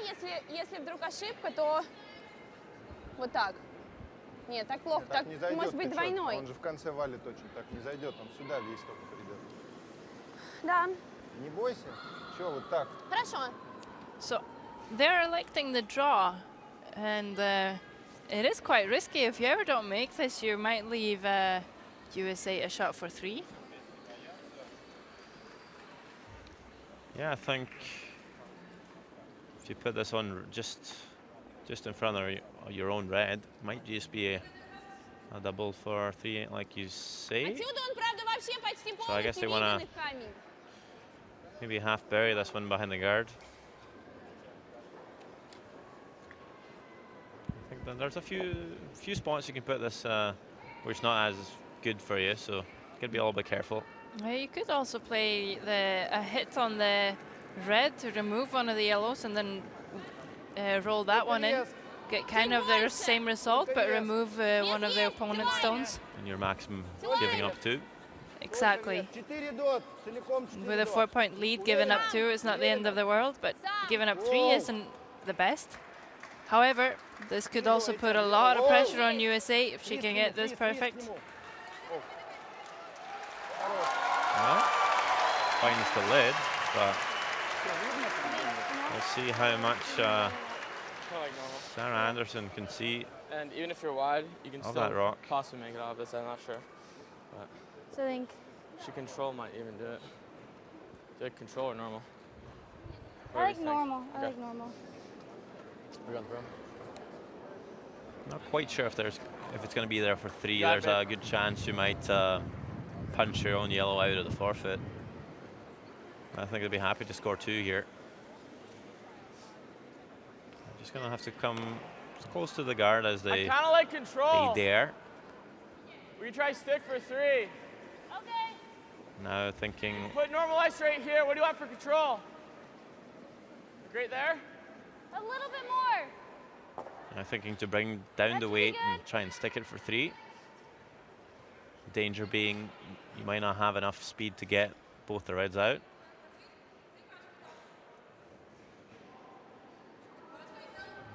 если вдруг ошибка, то вот так. Нет, так плохо. Так не зайдет, может быть ты чё? двойной. Он же в конце валит очень. Так не зайдет, он сюда весь только придет. Да. Не бойся. Че, вот так? Хорошо. So they're electing the draw, and it is quite risky. If you ever don't make this, you might leave USA a shot for 3. Yeah, I think if you put this on just in front of your own red, might just be a double for 3, like you say. Отсюда он, правда, вообще почти So I guess they полностью wanna виден в камень. maybe half bury this one behind the guard. I think that there's a few spots you can put this where it's not as good for you, so you gotta be a little bit careful. You could also play a hit on the red to remove one of the yellows, and then roll that one in. Get kind of the same result, but remove one of the opponent's stones. And your maximum giving up 2. Exactly. 4 дот, целиком 4 With a дот. 4-point lead, giving up 2 is not the end of the world, but giving up 3 isn't the best. However, this could also put a lot of pressure on USA if she can get this perfect. Well, finds the lid, but we'll see how much Kind of like normal. Sarah Anderson can see. And even if you're wide, you can Of still that rock. possibly make it off this. I'm not sure. But So I think she control might even do it. Do it control or normal? I like normal. I like normal. We're going through. Not quite sure if it's going to be there for 3. Got There's it. a good chance you might punch your own yellow out of the forfeit. I think they'll be happy to score 2 here. Just going to have to come as close to the guard as I they kind of like control. dare. We try stick for 3. Okay. Now thinking, Put normal ice right here. What do you want for control? Right there? A little bit more. thinking to bring down That's the pretty weight and try and stick it for 3. Danger being you might not have enough speed to get both the reds out.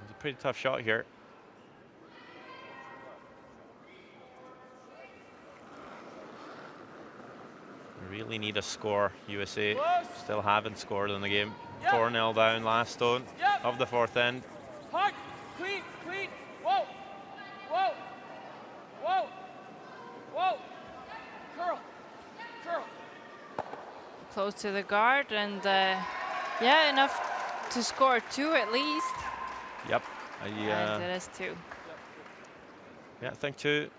It's a pretty tough shot here. Really need a score. USA still haven't scored in the game. 4-0 down, last stone of the 4th end. Hard, clean, clean. Whoa, whoa, whoa, whoa. Curl, curl. Close to the guard, and yeah, enough to score 2 at least. Yep. And it is 2. Yeah, I think 2.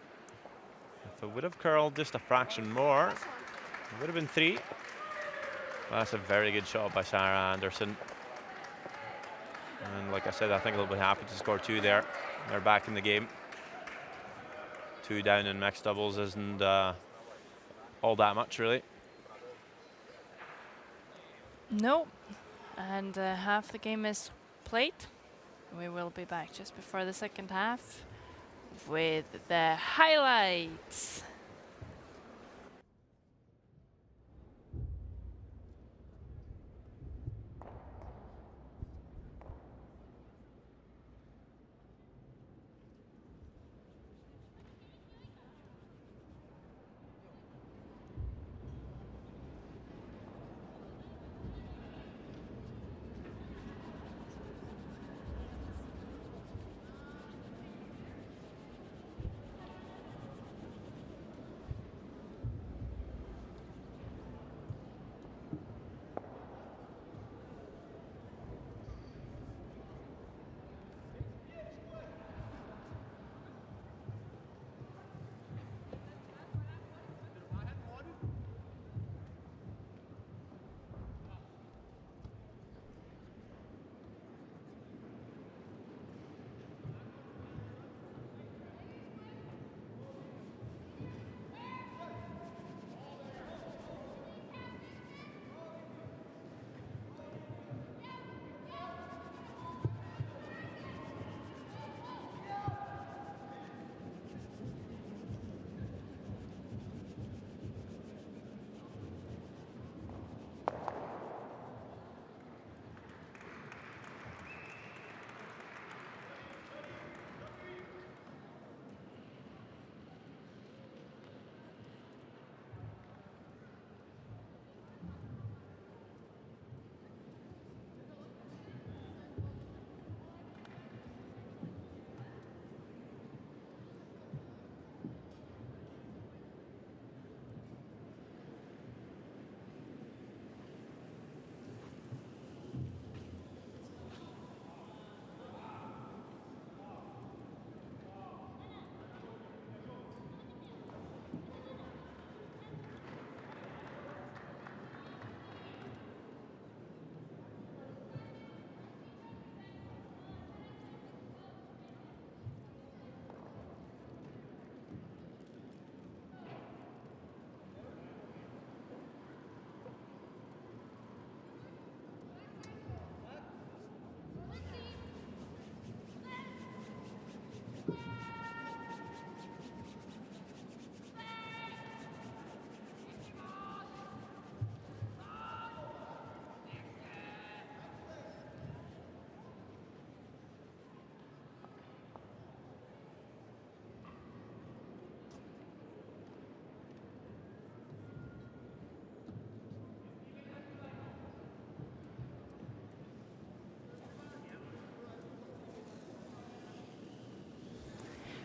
If it would have curled just a fraction more, it would have been 3. Well, that's a very good shot by Sarah Anderson. And like I said, I think they'll be happy to score 2 there. They're back in the game. 2 down in mixed doubles isn't all that much, really. No, and half the game is played. We will be back just before the second half with the highlights.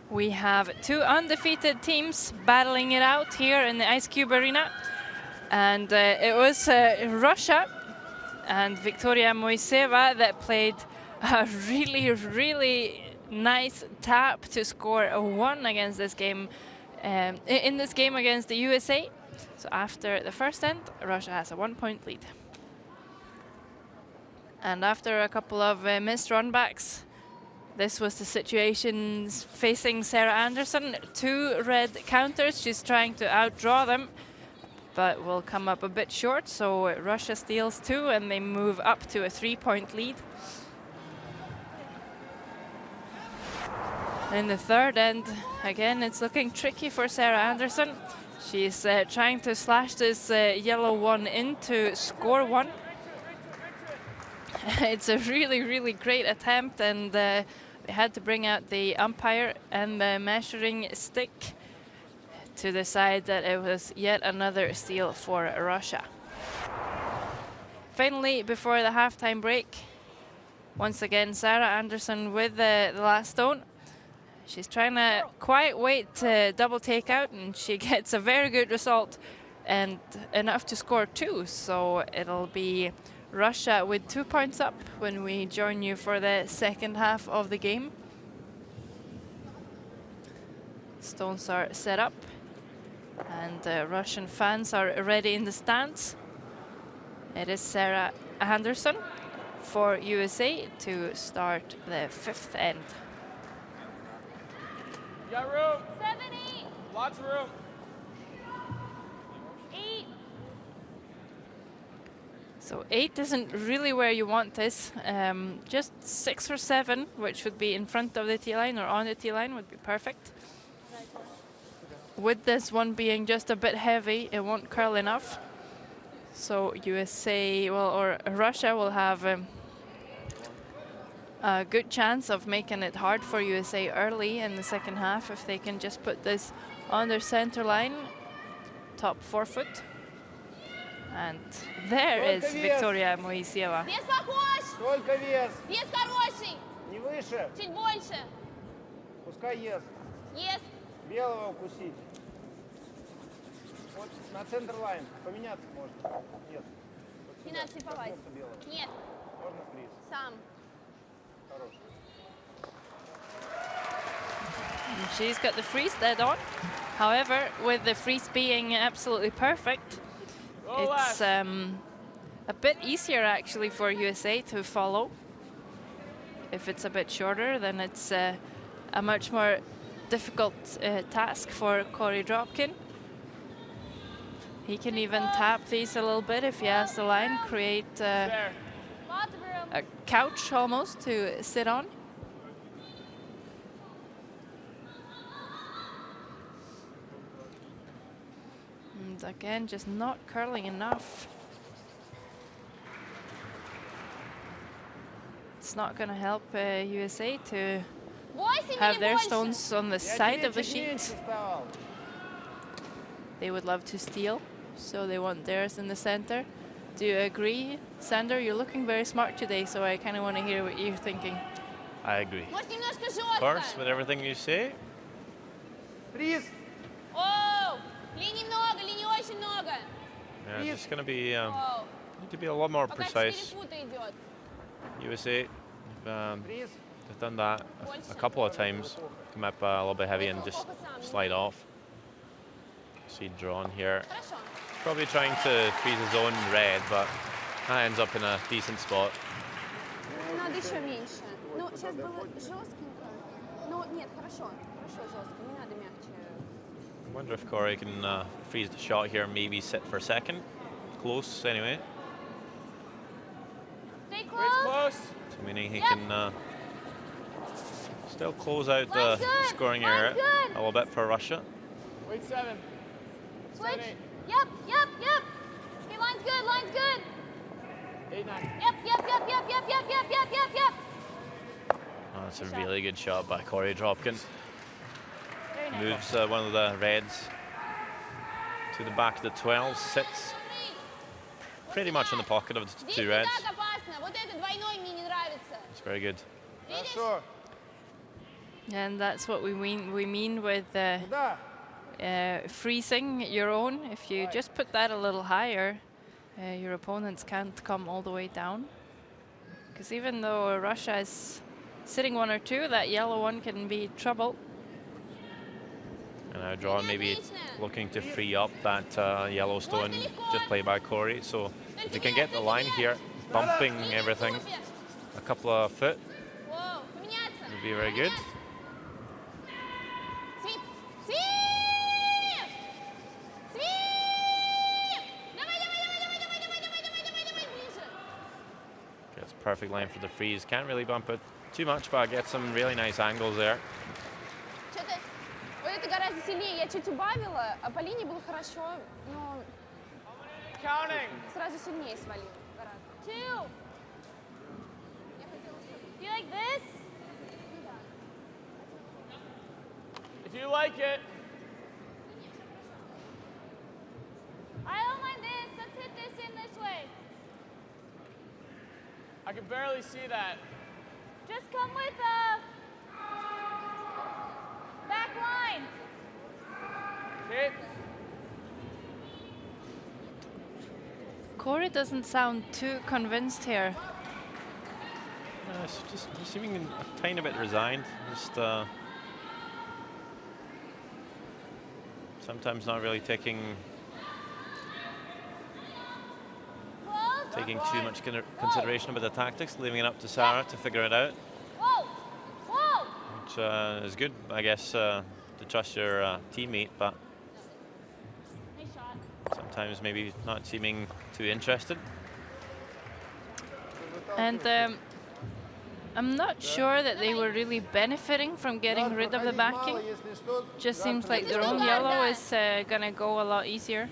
We have two undefeated teams battling it out here in the Ice Cube Arena. And it was Russia and Viktoria Moiseva that played a really, really nice tap to score a 1 against this game, in this game against the USA. So after the first end, Russia has a 1-point lead. And after a couple of missed runbacks, this was the situation facing Sarah Anderson. 2 red counters, she's trying to outdraw them, but will come up a bit short, so Russia steals 2 and they move up to a 3-point lead. In the third end, again, it's looking tricky for Sarah Anderson. She's trying to slash this yellow 1 in to score 1. It's a really, really great attempt, and they had to bring out the umpire and the measuring stick to decide that it was yet another steal for Russia. Finally, before the halftime break, once again, Sarah Anderson with the last stone. She's trying to quiet weight double takeout, and she gets a very good result and enough to score 2. So it'll be Russia with 2 points up when we join you for the second half of the game. Stones are set up, and Russian fans are ready in the stands. It is Sarah Anderson for USA to start the 5th end. You got room. 7, 8. Lots of room. 8. So 8 isn't really where you want this. Just 6 or 7, which would be in front of the T-line or on the T-line, would be perfect. With this one being just a bit heavy, it won't curl enough. So USA, well, or Russia will have a good chance of making it hard for USA early in the second half if they can just put this on their center line, top forefoot. And there is Viktoria Moiseva. Вес похож! Только вес. Вес хороший! Не выше. Чуть больше! Пускай ест. Ест! Белого укусить. Вот на центр лайн. Поменяться можно. Нет. Вот Не сюда. надо слиповать. Коснуться белого. Нет, Можно фриз. сам. Хорош. And she's got the freeze dead on. However, with the freeze being absolutely perfect, it's a bit easier actually for USA to follow. If it's a bit shorter, then it's a much more difficult task for Corey Dropkin. He can even tap these a little bit if he has the line, create There. Lots of room. a couch almost to sit on. And again, just not curling enough. It's not going to help USA to 8 have или their больше? stones on the Я side тебе of the чуть sheet. меньше вставал. They would love to steal, so they want theirs in the center. Do you agree, Sander? You're looking very smart today, so I kind of want to hear what you're thinking. I agree. Может, немножко Of жестко? course, with everything you say. Фриз. Оу! Линий много, линий очень много. Yeah, just going to be Оу. need to be a lot more Пока 4 precise. фута идет. USA, Фриз. they've done that a couple of times. Come up a little bit heavy and just slide off. See drawn here. Хорошо. Probably trying to freeze his own red, but that ends up in a decent spot. Надо еще меньше. Ну, сейчас было жестенько. Ну, нет, хорошо. Хорошо жестко. Не надо мягче. I wonder if Corey can freeze the shot here, maybe sit for second. Close anyway. Stay It's close. close. So meaning he Yep. can still close out the Line's good, scoring line's area good. a little bit for Russia. Wait 7. Switch. 7, 8. Yep, yep, yep. Okay, line's good, line's good. 8, 9. Yep, yep, yep, yep, yep, yep, yep, yep, yep, yep. Oh, that's a really good shot by Corey Dropkin. Very nice. Moves one of the reds to the back of the 12, sits pretty much in the pocket of the Здесь two не reds. так опасно. Вот этот двойной мне не нравится. It's very good. Видишь? Хорошо. And that's what we mean with freezing your own. If you just put that a little higher, your opponents can't come all the way down. Because even though Russia is sitting 1 or 2, that yellow one can be trouble. And now John maybe looking to free up that yellow stone just played by Corey. So if he can get the line here, bumping everything a couple of foot, would be very good. Gets perfect line for the freeze. Can't really bump it too much, but gets some really nice angles there. Это гораздо сильнее. Я чуть убавила, а по линии было хорошо, но сразу сильнее свалила. Two. Do you like this? If you like it. I don't mind this. Let's hit this in this way. I can barely see that. Just come with a back line. Okay. Corey doesn't sound too convinced here. It's just seeming a tiny bit resigned. Just sometimes not really taking too much consideration about the tactics, leaving it up to Sarah to figure it out. Which is good, I guess, to trust your teammate, but sometimes maybe not seeming too interested. And I'm not sure that they were really benefiting from getting rid of the backing. Just seems like their own yellow is gonna go a lot easier.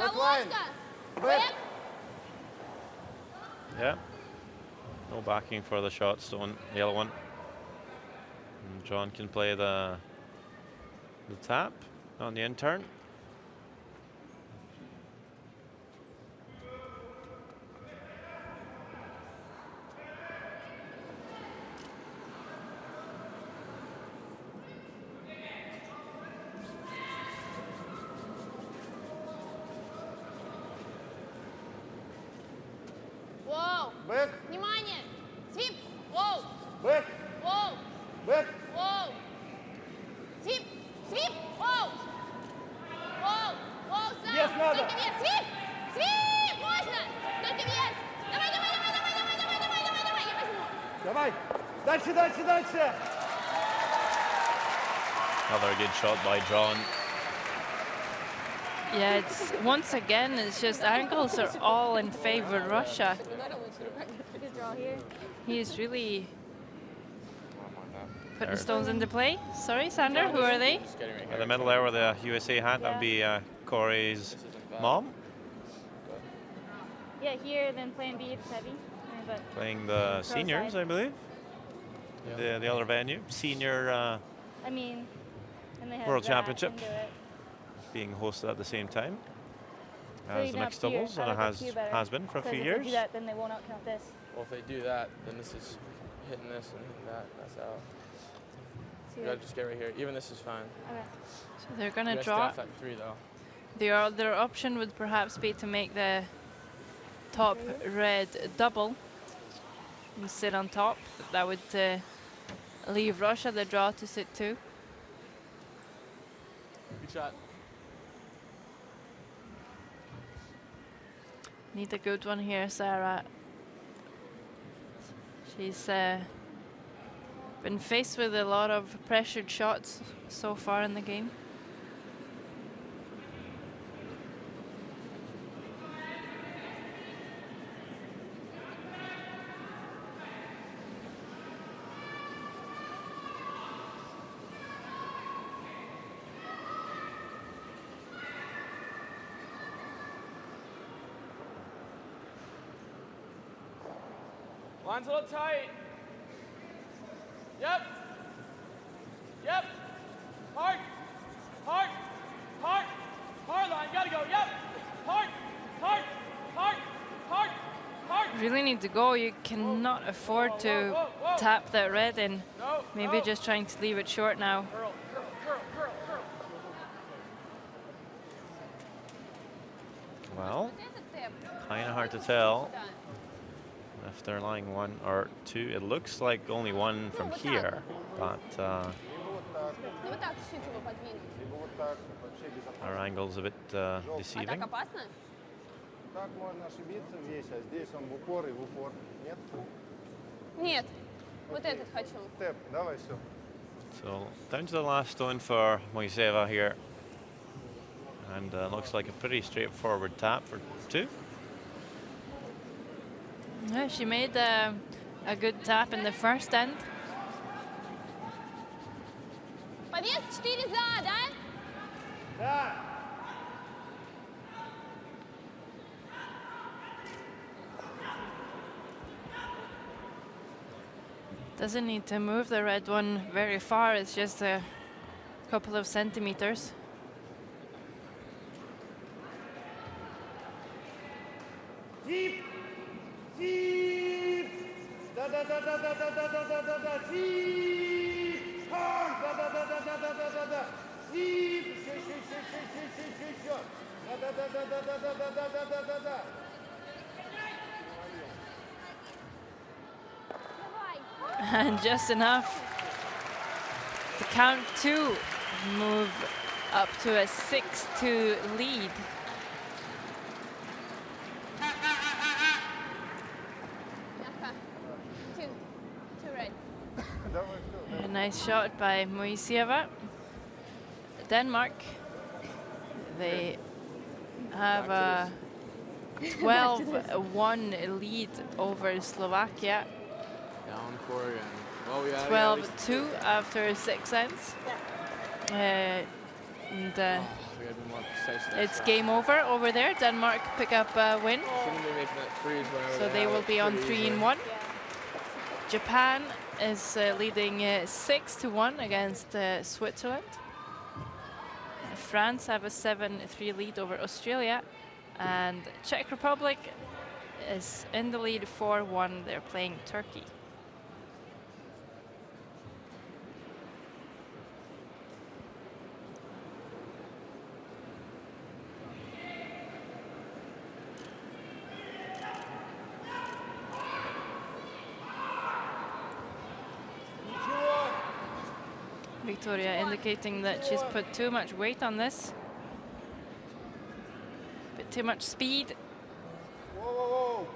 Yeah, no backing for the shot stone, yellow one. And John can play the tap on the in-turn. Бэк. Внимание! Свип! Воу! Бэк. Воу! Бэк. Воу! Свип! Свип! Воу! Воу! Воу, сам! Вес надо! Только вес! Свип! Свип! Можно! Только вес! Давай, давай, давай, давай, давай, давай, давай, давай, давай, я возьму! Давай! Дальше, дальше, дальше! Another good shot by John. Yeah, it's once again, it's just angles are all in favor of Russia. Good draw here. He is really putting stones into play. Sorry, Sander, who are they? In the middle there with the USA hat, that would be Corey's mom. Yeah, here, then plan B, it's heavy. But Playing the seniors, side. I believe. Yeah. The other venue, senior I mean, and they have World that Championship. into it. being hosted at the same time So as even the up mixed here, doubles, I and it like up here better, has been for a 'cause few if years. they do that, then they won't outcount this. Well, if they do that, then this is hitting this and hitting that. That's out. See You that? gotta just get right here. Even this is fine. Okay. So they're You going to gotta stay draw. off at 3 though. The other option would perhaps be to make the top red double and sit on top. That would leave Russia the draw to sit 2. Good shot. Need a good one here, Sarah. She's been faced with a lot of pressured shots so far in the game. Line's a little tight. Yep. Yep. Hard. Hard. Hard. Hard line. Gotta go. Yep. Hard. Hard. Hard. Hard. Hard. really need to go. You cannot afford to tap that red in. Maybe just trying to leave it short now. Well, kind of hard to tell if they're lying 1 or 2. It looks like only 1 from here, but Ну вот так чуть-чуть его подвинуть. Либо вот так, вообще без опасности. our angle's a bit А так deceiving. опасно? Так можно ошибиться здесь, а здесь он в упор и в упор. Нет? Нет. Вот этот хочу. Тэп, давай, все. So down to the last stone for Moiseva here. And looks like a pretty straightforward tap for 2. Yeah, she made a good tap in the first end. Повес 4 за, да? Да! Doesn't need to move the red one very far. It's just a couple of centimeters. Deep! Deep! Da da da da da da da da da da da deep! Hard! Da da da da da da da da da deep! Еще! Da da da da da da da da da da da da. And just enough to count 2, move up to a 6-2 lead. Мягко. Two red. Давай, все. A nice shot by Moiseva. Denmark, they have a 12-1 lead over Slovakia. Down for it. Oh yeah. 12-2 after 6 ends. And We gotta be more precise. it's game over there. Denmark pick up a win, Shouldn't be making that freeze whenever so they will be on 3-1. Japan is leading 6-1 against Switzerland. France have a 7-3 lead over Australia, and Czech Republic is in the lead 4-1. They're playing Turkey. Victoria indicating that she's put too much weight on this. Bit too much speed. Воу-воу-воу!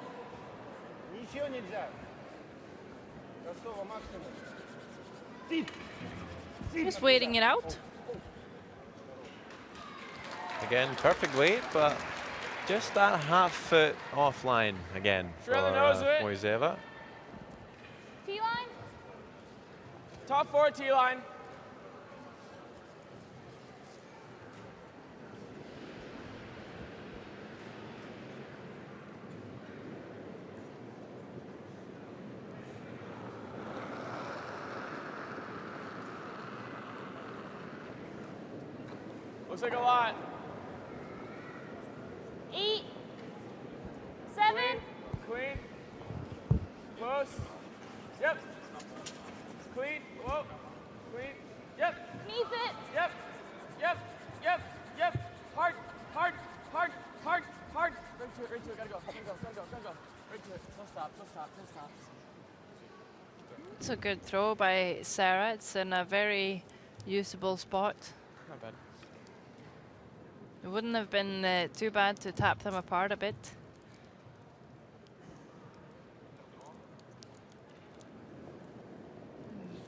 Ничего нельзя. Косово максимум. Just waiting it out. Again, perfect weight, but just that half foot offline again for Sure, the nose of it. Moiseva. T-line? Top 4 T-line. Looks like a lot. 8, 7. Clean. Close. Yep. Clean. Whoa. Clean. Yep. Needs it. Yep. Yep. Yep. Yep. Hard. Hard. Hard. Hard. Hard. Right to it. Right to it. Gotta go. Gotta go. Gotta go. Gotta go. Right to it. Don't stop. Don't stop. Don't stop. It's a good throw by Sarah. It's in a very usable spot. Not bad. It wouldn't have been too bad to tap them apart a bit.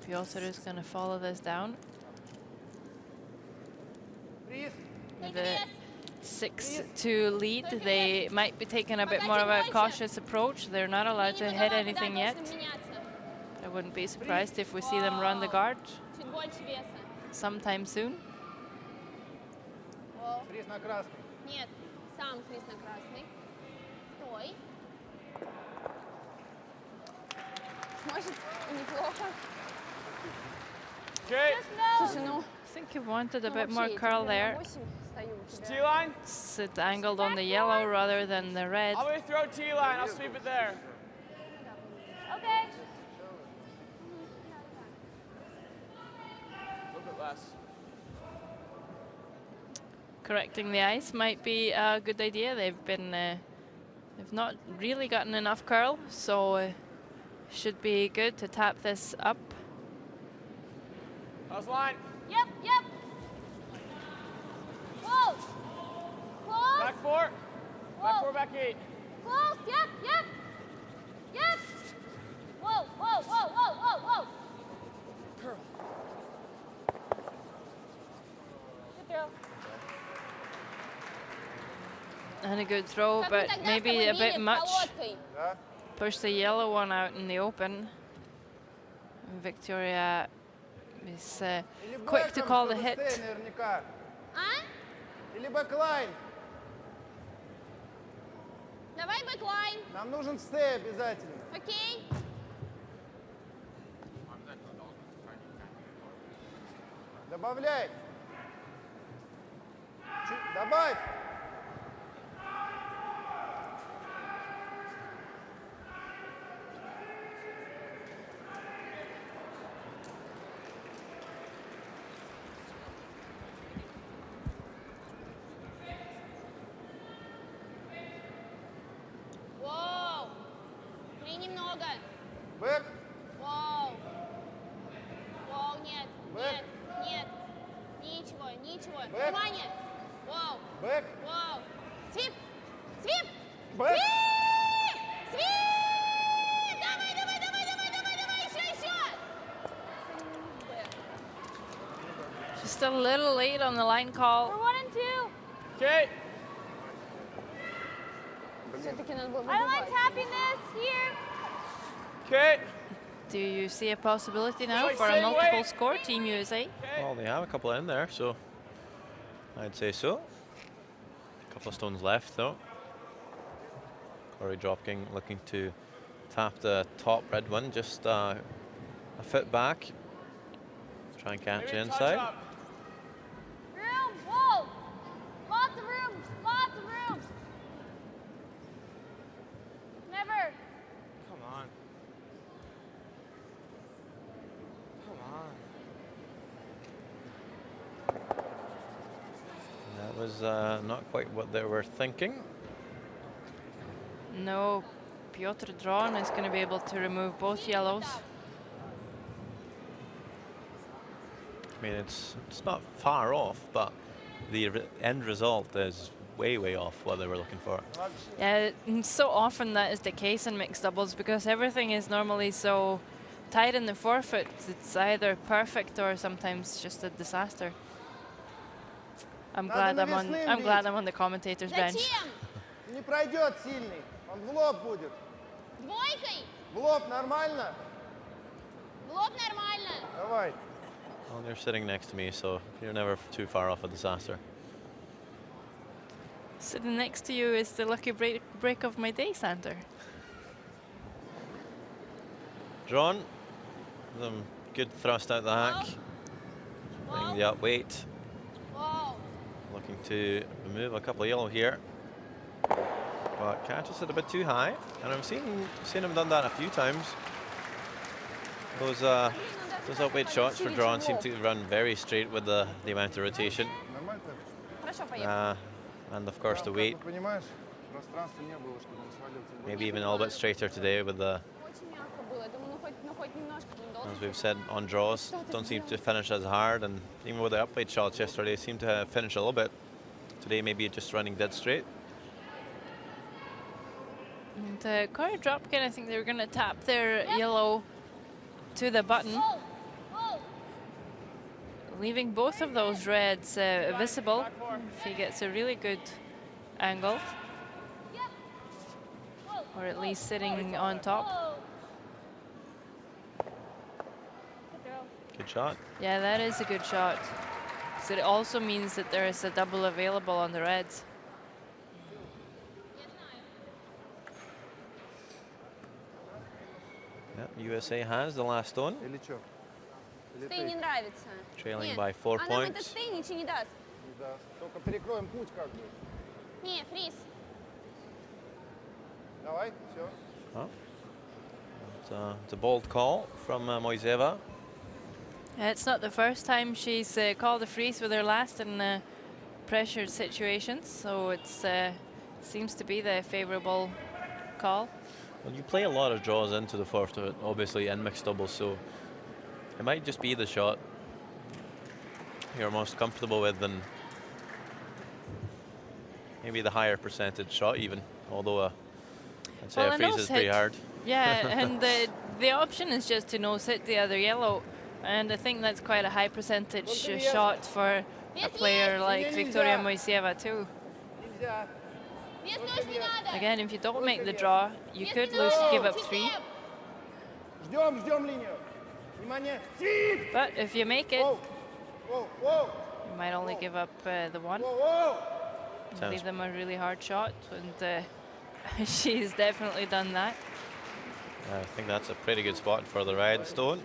Piotr is going to follow this down. With a 6-2 lead, they might be taking a bit more of a cautious approach. They're not allowed to hit anything yet. I wouldn't be surprised if we see them run the guard Чуть больше веса. sometime soon. Фриз на красный. Нет, сам фриз на красный. Стой. Может, и неплохо. Okay. Слушай, ну... I think you wanted a ну, bit вообще, more эти curl прям на there. 8 стою у тебя. T-line? Sit angled on the yellow rather than the red. I'm going to throw T-line. I'll sweep it there. Okay. A little bit less. Correcting the ice might be a good idea. They've not really gotten enough curl, so should be good to tap this up. How's line? Yep, yep. Whoa. Close. Back 4. Back Whoa. 4, back 8. Close. Yep, yep. Yep. Whoa, whoa, whoa, whoa, whoa, whoa. Curl. Good throw. And a good throw, Как мы but тогда с maybe тобой a bit били much. колодкой. Да? Push the yellow one out in the open. Victoria is Или quick to бэком, call the чтобы hit. стей наверняка. А? Или бэклайн. Давай бэклайн. Нам нужен стей обязательно. Окей. Добавляй. Добавь. Воу. И немного. Бэк. Воу. Воу, нет, Бэк. нет, нет. Ничего, ничего. Бэк. Внимание. Воу, Бэк. воу. Свип, свип, Бэк. свип, свип. Давай, давай, давай, давай, давай, давай, еще, еще. Just a little late on the line call. We're 1 and 2. Okay. Все-таки надо было I don't like выбивать. tapping this here. Okay. Do you see a possibility now Wait, for a same multiple way. score, Team USA? Well, they have a couple in there, so I'd say so. A couple of stones left, though. Corey Dropking looking to tap the top red one, just a foot back. Try and catch Maybe a touch inside. up. Room. Whoa. Lots of room. Lots of room. Never. Come on. Come on. That was not quite what they were thinking. No, Piotr Dron is going to be able to remove both yellows. I mean, it's not far off, but the end result is way off what they were looking for. Yeah, so often that is the case in mixed doubles because everything is normally so tight in the forefoot. It's either perfect or sometimes just a disaster. I'm glad I'm on the commentators bench. Зачем? Не пройдет сильный. Он в лоб будет. Двойкой? В лоб нормально? В лоб нормально. Давай. Well, they're sitting next to me, so you're never too far off a disaster. Sitting next to you is the lucky break of my day, Sander. Drawn. Some good thrust out the hack. Bring the up weight. Воу. Looking to remove a couple of yellow here. But catches it a bit too high. And I've seen him done that a few times. Those up weight shots for Drawn seem to run very straight with the amount of rotation. Нормально? Хорошо, поехали. And of course the weight. Как вы понимаешь, пространства не было, чтобы он свалил. Тем более. Maybe even a little bit straighter today with the, Очень мягко было. Я думаю, хоть немножко. Не должен. as we've said, on draws. Don't seem to finish as hard. And even with the up weight shots yesterday, seem to finish a little bit. Today maybe just running dead straight. And Corey Dropkin, I think they were going to tap their yellow to the button, Whoa. Whoa. leaving both of those reds visible. If he gets a really good angle, Yep. Whoa. or at least sitting on top. Whoa. Good throw. Good shot. Yeah, that is a good shot. So it also means that there is a double available on the reds. Yep, USA has the last stone, Или что? Или Стей не ты? нравится. trailing Нет, by 4 а нам этот points. стей ничего не даст. Да, только перекроем путь как бы. Не, фриз. Давай, все. Oh. It's a bold call from Moiseva. It's not the first time she's called a freeze with her last in pressured situations, so it seems to be the favourable call. Well, you play a lot of draws into the fourth, obviously, in mixed doubles, so it might just be the shot you're most comfortable with than maybe the higher percentage shot even, although I'd say a freeze is pretty hard. Yeah, and the option is just to nose hit the other yellow, and I think that's quite a high percentage shot for a player like Victoria Moiseva too. Нельзя. Вес нож не надо. Again, if you don't make the draw, you could give up 3. Ждем линию. Внимание. But if you make it, Воу, воу. you might only give up the 1. Sounds- Leave them a really hard shot, and she's definitely done that. I think that's a pretty good spot for the red stone.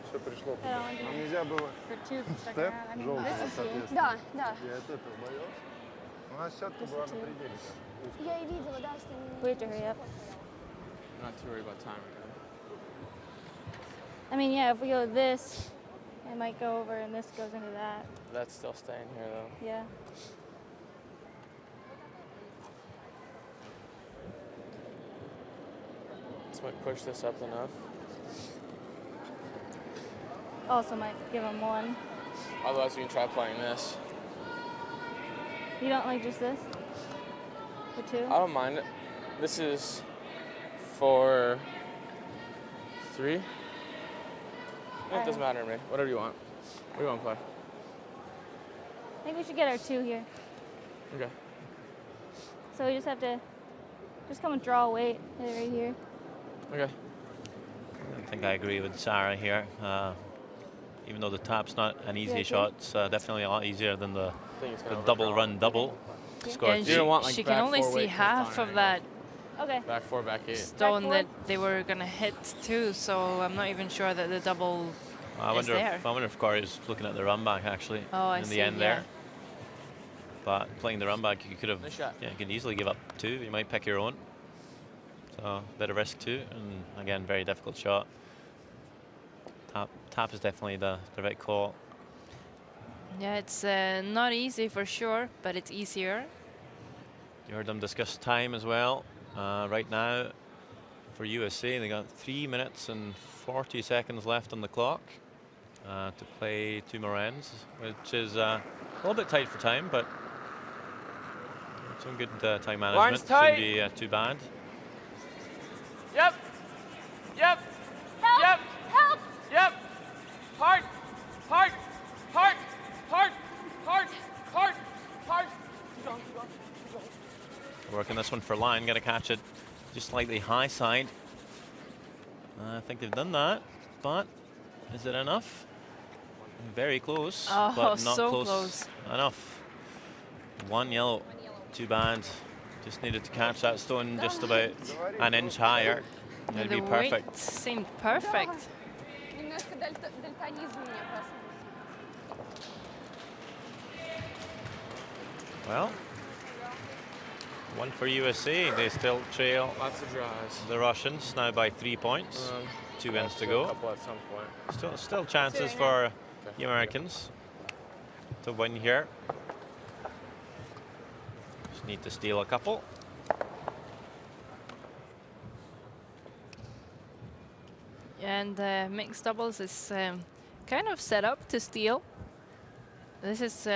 Все пришло. Нам нельзя было степ желтый, соответственно. Да, да. Я от этого боялся. У нас сетка была на пределе. Я и видела, да, что они... We have to hurry up. Not too worried about time. I mean, yeah, if we go this, it might go over and this goes into that. That's still staying here though. Yeah. This might push this up enough. Also might give him 1. Otherwise, we can try playing this. You don't like just this? The 2? I don't mind it. This is for 3. It doesn't matter to me. Whatever you want. What do you want to play? I think we should get our 2 here. Okay. So we just have to come and draw a weight right here. Okay. I think I agree with Sarah here. Even though the tap's not an easy okay. shot, it's definitely a lot easier than the I think it's gonna double overdraw. run double. Score And You don't want, like, she can back only 4 see weight from half flying of that Okay. Back 4, back 8. stone forward. that they were going to hit too, so I'm not even sure that the double I is wonder there. if Corey's looking at the run back actually Oh, I in see, the end yeah. there. But playing the run back, you could have, Nice shot. yeah, you could easily give up 2. You might pick your own. So a bit of risk too, and again, very difficult shot. Tap is definitely the right call. Yeah, it's not easy for sure, but it's easier. You heard them discuss time as well. Right now, for USA, they got 3 minutes and 40 seconds left on the clock to play 2 more ends, which is a little bit tight for time, but some good time management. Line's tight. Shouldn't be too bad. Yep. Yep. Help! Yep. Help! Yep. Hard. Hard. Hard. Hard. Hard. Hard. Hard. Keep going. Keep going. Keep going. Working this one for line, got to catch it just slightly high side. I think they've done that, but is it enough? Very close, Oh, but not so close, close. enough. 1 yellow, too bad. Just needed to catch that stone just about an inch higher. It'd The be weight perfect. seemed perfect. Немножко дальтонизм у меня проснулся. Well, 1 for USA. They still trail Lots of draws. the Russians now by 3 points. 2 ends to A go. couple at some point. Still chances for the Americans to win here. Just need to steal a couple. And mixed doubles is kind of set up to steal. This is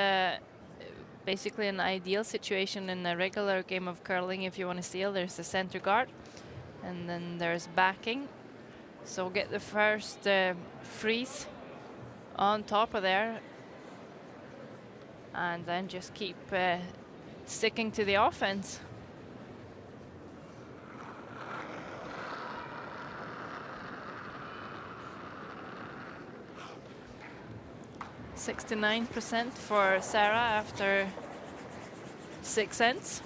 basically an ideal situation in a regular game of curling. If you want to steal, there's the center guard, and then there's backing. So get the first freeze on top of there, and then just keep sticking to the offense. %69% for Sarah after 6 ends.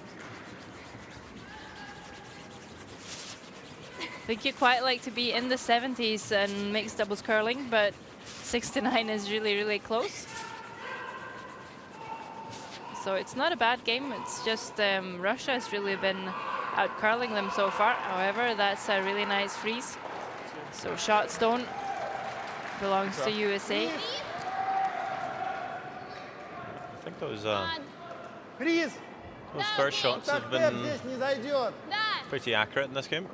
I think you quite like to be in the 70s in mixed doubles curling, but 69 is really, really close. So it's not a bad game. It's just Russia has really been out-curling them so far. However, that's a really nice freeze. So shot stone belongs to USA. I think those first shots have been pretty accurate in this game.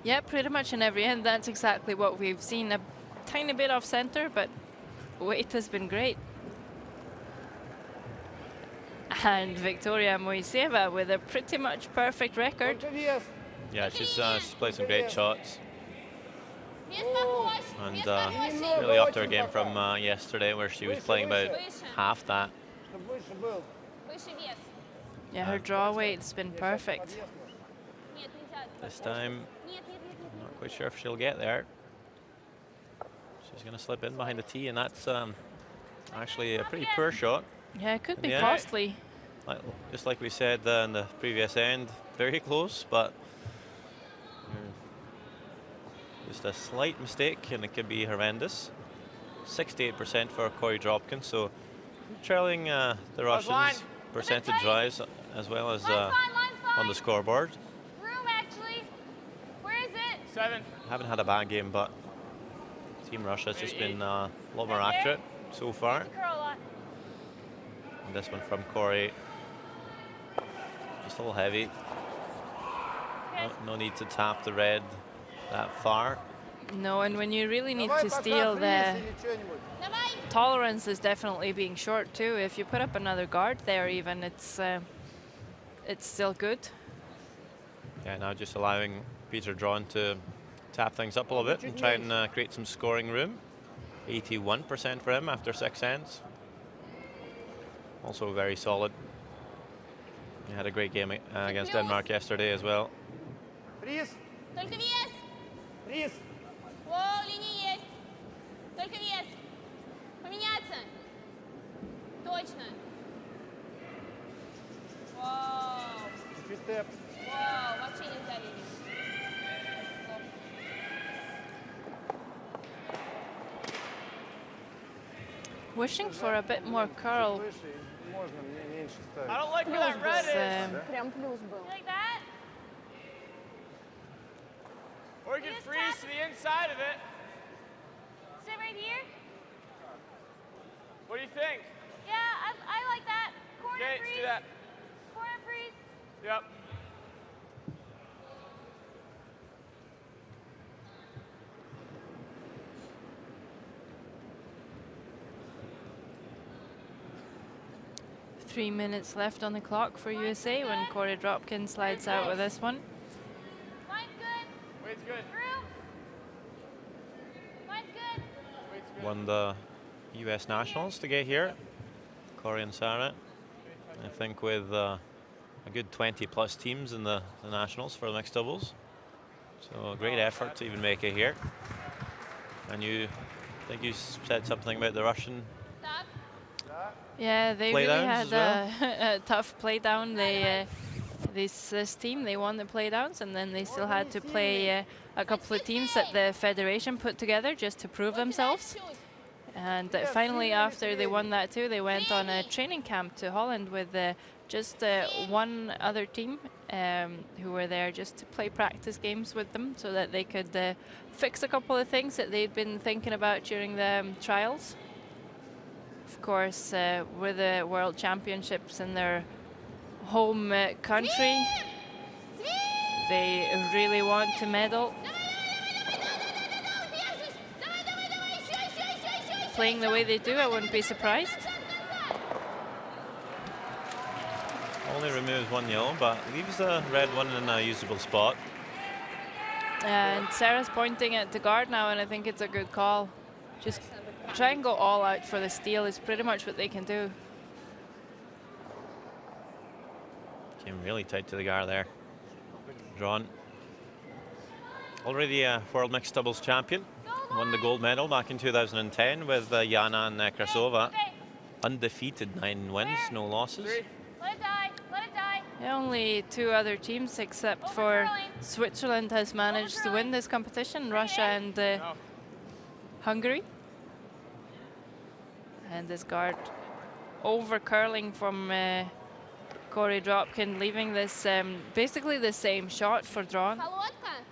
Yeah, pretty much in every end. That's exactly what we've seen. A tiny bit off center, but weight has been great. And Victoria Moiseva with a pretty much perfect record. Yeah, she's played some great shots. And really upped her game from yesterday, where she was playing about half that. Yeah, her draw weight's been perfect. This time, I'm not quite sure if she'll get there. She's going to slip in behind the tee, and that's actually a pretty poor shot. Yeah, it could be Yeah. costly. Just like we said in the previous end, very close, but just a slight mistake and it could be horrendous. 68% for Corey Dropkin, so trailing the Russians percentage-wise as well as on the scoreboard. Room, actually. Where is it? 7. Haven't had a bad game, but Team Russia's just been a lot more accurate so far. Curl a lot. And this one from Corey, just a little heavy. No need to tap the red that far. No, and when you really need to steal, the tolerance is definitely being short too. If you put up another guard there, even it's still good. Yeah, now just allowing Peter Drawn to tap things up a little bit and try and create some scoring room. 81% for him after 6 ends. Also very solid. He had a great game against Denmark yesterday as well. Только вес. Воу, линия есть. Только вес. Поменяться. Точно. Вау. Вау, вообще нельзя видеть. Wishing for a bit more curl. I don't like where that red is. Прям плюс был. You like that? Or you can freeze to the inside of it. Sit right here? What do you think? Yeah, I like that. Corner Okay, freeze. let's do that. Corner freeze. Yep. Three minutes left on the clock for USA when Corey Dropkin slides out with this one. Mine's good. Wait's good. Room. Mine's good. Wait's good. Won the US Nationals to get here. Corey and Sarah. I think with a good 20 plus teams in the Nationals for the mixed doubles. So a great effort to even make it here. And I think you said something about the Russian. Stop. Yeah, they Play really downs had as a tough play down. This team, they won the play downs, and then they still had to play a couple of teams that the federation put together just to prove themselves. And finally, after they won that too, they went on a training camp to Holland with just one other team who were there just to play practice games with them so that they could fix a couple of things that they'd been thinking about during the trials. Of course, with the World Championships in their home country, they really want to medal. Playing the way they do, I wouldn't be surprised. Only removes 1 yellow, but leaves the red one in a usable spot. And Sarah's pointing at the guard now, and I think it's a good call. Just try and go all out for the steal is pretty much what they can do. Came really tight to the guard there. Drawn. Already a world mixed doubles champion. Won the gold medal back in 2010 with Jana and Krasova. Undefeated, 9 wins, no losses. Let it die. Let it die. Yeah, only 2 other teams except for Switzerland has managed to win this competition, Russia and Hungary. And this guard over curling from Corey Dropkin, leaving this basically the same shot for drawn. Холодка.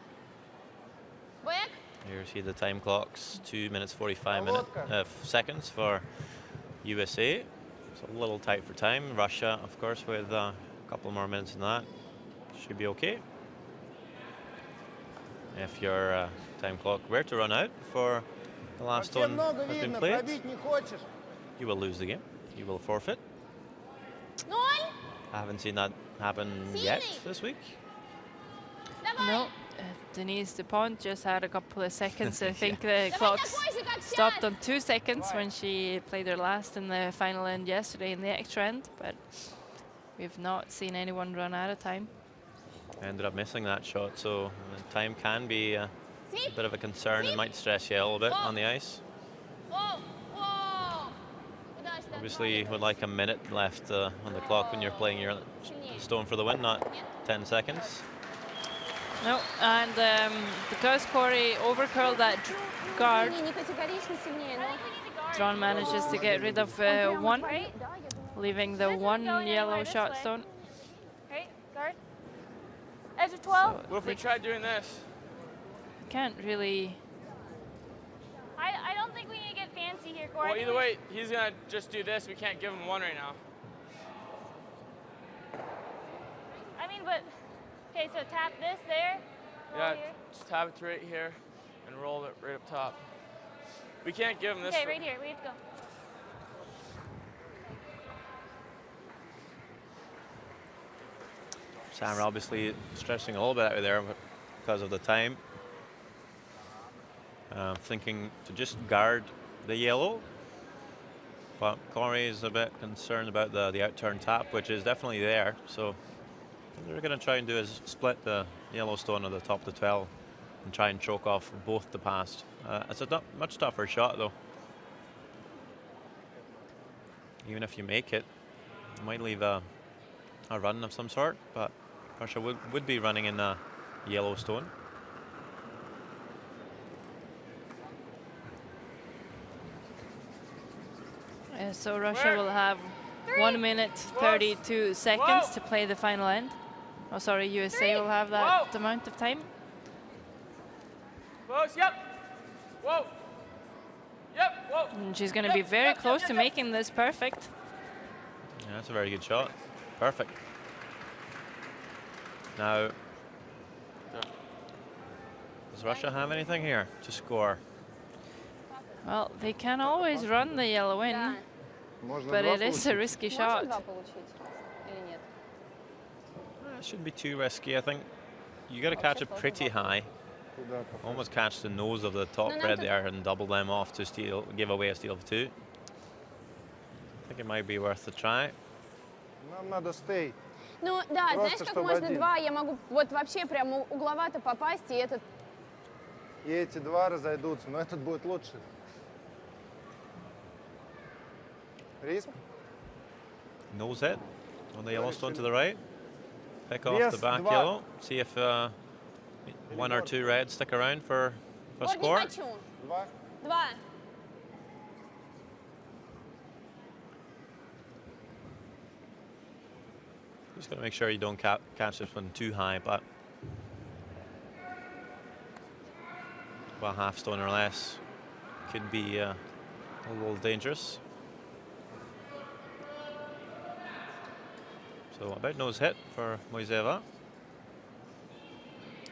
Back. Here you see the time clocks, 2 minutes 45 seconds for USA. It's a little tight for time. Russia, of course, with a couple more minutes than that. Should be okay. If your time clock were to run out before the last stone has been played, you will lose the game. You will forfeit. Ноль. I haven't seen that happen yet this week. No, Denise DuPont just had a couple of seconds. I think the clocks stopped on 2 seconds when she played her last in the final end yesterday in the extra end, but we've not seen anyone run out of time. Ended up missing that shot, so time can be a bit of a concern. It might stress you a little bit on the ice. Obviously, you would like a minute left on the clock when you're playing your stone for the win, not 10 seconds. No, and because Corey overcurled that guard, Не категорично сильнее, но Drawn manages to get rid of one, leaving the one yellow shot stone. Right, guard. Edge of 12. So What if we they try doing this? can't really. I don't think we need to get fancy here, Corey. Well, either way, he's gonna just do this. We can't give him one right now. I mean, but okay, so tap this there. roll Yeah, here. just tap it right here and roll it right up top. We can't give him this. Okay, right here. We have to go. Sam obviously stressing a little bit out there because of the time. Thinking to just guard the yellow. But Corey is a bit concerned about the outturn tap, which is definitely there. So what they're going to try and do is split the yellow stone at the top of the 12 and try and choke off both the past. It's a much tougher shot, though. Even if you make it, you might leave a run of some sort, but Russia would be running in a yellow stone. So Russia will have 1 minute 32 seconds to play the final end. Oh, sorry, USA will have that amount of time. Close, yep. Whoa. Yep, whoa. And she's going to be very close to making this perfect. Yeah, that's a very good shot. Perfect. Now, does Russia have anything here to score? Well, they can always run the yellow in, Да. Можно but два it is a получить. risky Можно shot. два получить или нет? It shouldn't be too risky, I think. You got to catch it pretty high. Куда попасть? Almost catch the nose of the top No, no, red no. there and double them off to steal, give away a steal of 2. I think it might be worth a try. Нам надо стей. Ну да, знаешь, Просто как чтобы можно один. два, я могу вот вообще прям угловато попасть, и этот... И эти два разойдутся, но этот будет лучше. Риск? Nose hit on the yellow stone to the right. Pick off Yes, the back два. yellow. See if 1 or 2 red stick around for a Вот не score. хочу. Два. Два. Just got to make sure you don't catch this one too high, but well, half stone or less could be a little dangerous. So about nose hit for Moiseva.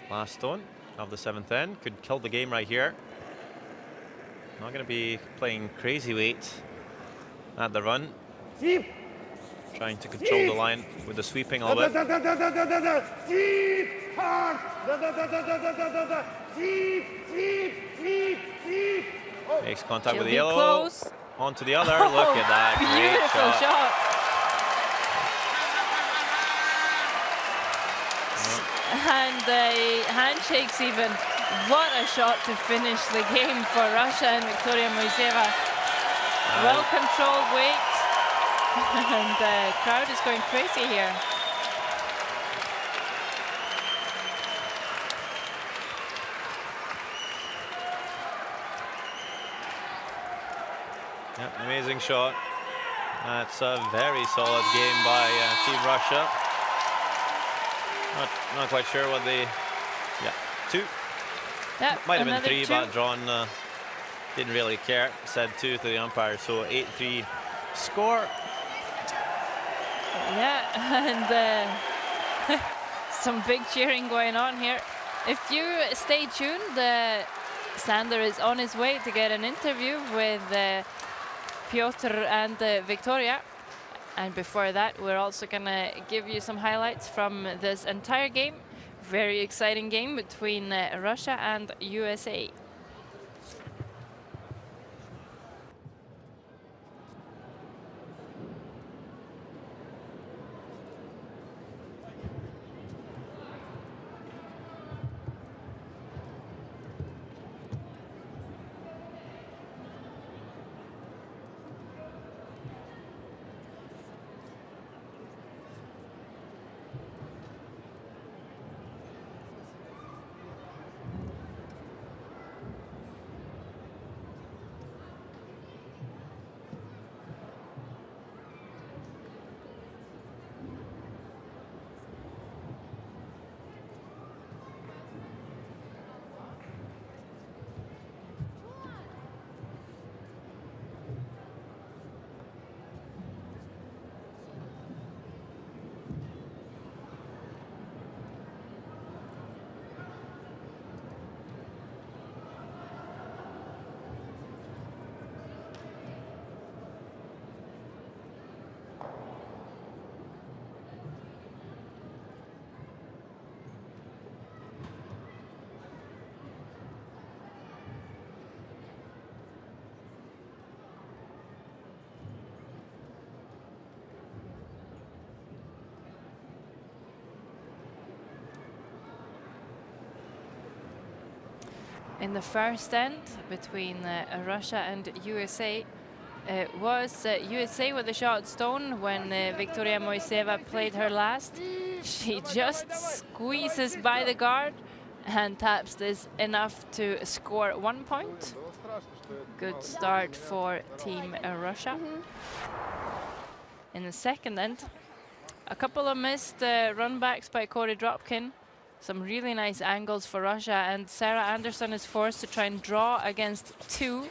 Last stone of the 7th end could kill the game right here. Not going to be playing crazy weight at the run. Тип! Trying to control the line with the sweeping a little bit. Да-да-да-да-да-да-да-да! Тип! Хард! Да-да-да-да-да-да-да-да! Тип! Тип! Тип! Тип! Oh. Makes contact She'll with the be yellow. close. Onto the other. Look at that. Great Beautiful shot. And the handshakes even. What a shot to finish the game for Russia and Victoria Moiseva. Well-controlled weight. And the crowd is going crazy here. Yeah, amazing shot. That's a very solid game by Team Russia. Not quite sure what they... Yeah, 2. Yeah, might have been 3, 2. but John didn't really care. Said 2 to the umpire, so 8-3 score. Yeah, and some big cheering going on here. If you stay tuned, Sander is on his way to get an interview with Piotr and Victoria. And before that, we're also gonna give you some highlights from this entire game. Very exciting game between Russia and USA. In the first end between Russia and USA, was USA with a shot stone when Victoria Moiseva played her last. She just squeezes by the guard and taps this enough to score 1 point. Good start for Team Russia. In the second end, a couple of missed runbacks by Corey Dropkin. Some really nice angles for Russia, and Sarah Anderson is forced to try and draw against 2.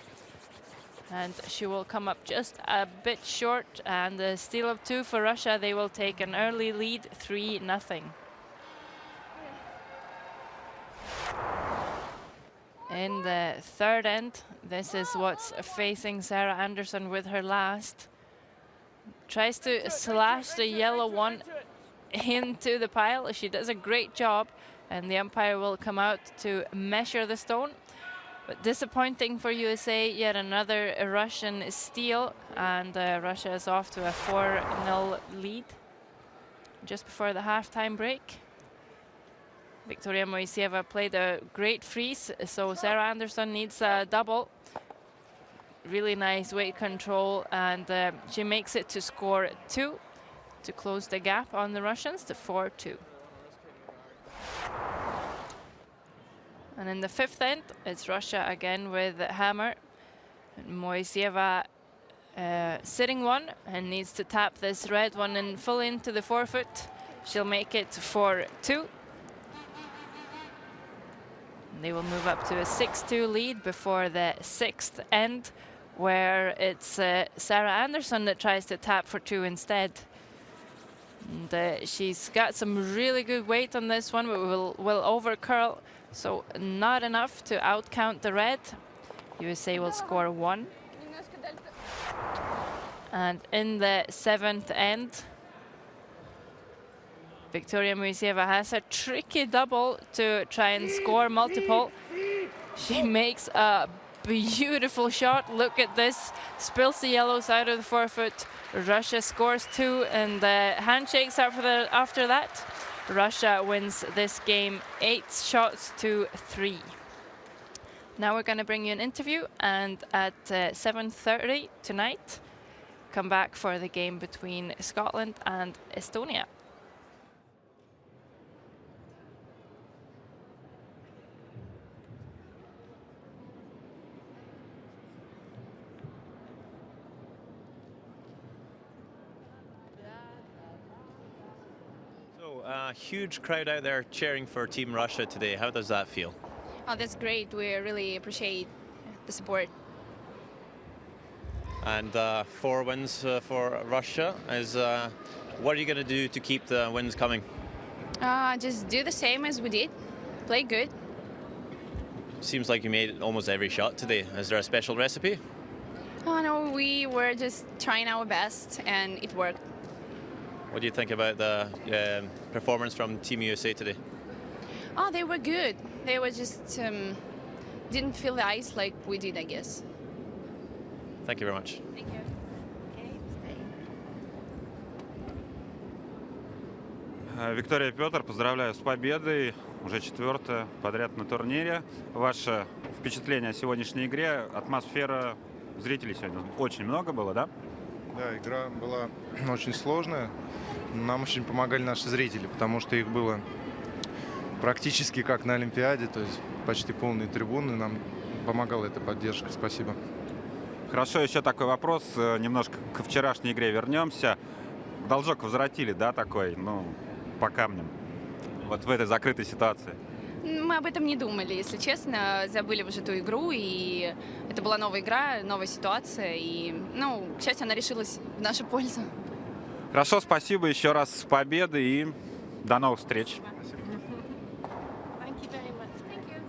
And she will come up just a bit short, and the steal of 2 for Russia. They will take an early lead, 3-0. In the third end, this is what's facing Sarah Anderson with her last. Tries to slash the yellow one into the pile. She does a great job, and the umpire will come out to measure the stone. But disappointing for USA, yet another Russian steal, and Russia is off to a 4-0 lead just before the halftime break. Victoria Moiseva played a great freeze, so Sarah Anderson needs a double. Really nice weight control, and she makes it to score 2 to close the gap on the Russians to 4-2. And in the fifth end, it's Russia again with hammer. Moiseva sitting one and needs to tap this red one in full into the forefoot. She'll make it 4-2. They will move up to a 6-2 lead before the sixth end, where it's Sarah Anderson that tries to tap for 2 instead. And she's got some really good weight on this one, but will over curl, so not enough to outcount the red. USA will score 1. And in the seventh end, Victoria Moiseva has a tricky double to try and score multiple. She makes a beautiful shot. Look at this. Spills the yellow side of the forefoot. Russia scores 2, and handshakes after that. Russia wins this game 8-3. Now we're going to bring you an interview, and at 7:30 tonight, come back for the game between Scotland and Estonia. So, a huge crowd out there cheering for Team Russia today. How does that feel? Oh, that's great. We really appreciate the support. And 4 wins for Russia. What are you going to do to keep the wins coming? Just do the same as we did. Play good. Seems like you made almost every shot today. Is there a special recipe? Oh no, we were just trying our best and it worked. What do you think about the performance from Team USA today? Oh, they were good. They were just didn't feel the ice like we did, I guess. Thank you very much. Thank you. Okay, stay. Виктория и Петр, поздравляю с победой. Уже 4-я подряд на турнире. Ваше впечатление о сегодняшней игре? Атмосфера, зрителей сегодня очень много было, да? Да, игра была очень сложная. Нам очень помогали наши зрители, потому что их было практически как на Олимпиаде, то есть почти полные трибуны. Нам помогала эта поддержка. Спасибо. Хорошо, еще такой вопрос. Немножко к вчерашней игре вернемся. Должок возвратили, да, такой, ну, по камням. Вот в этой закрытой ситуации. Мы об этом не думали, если честно. Забыли уже ту игру, и это была новая игра, новая ситуация. И, ну, к счастью, она решилась в нашу пользу. Хорошо, спасибо еще раз с победой и до новых встреч. Thank you very much. Thank you.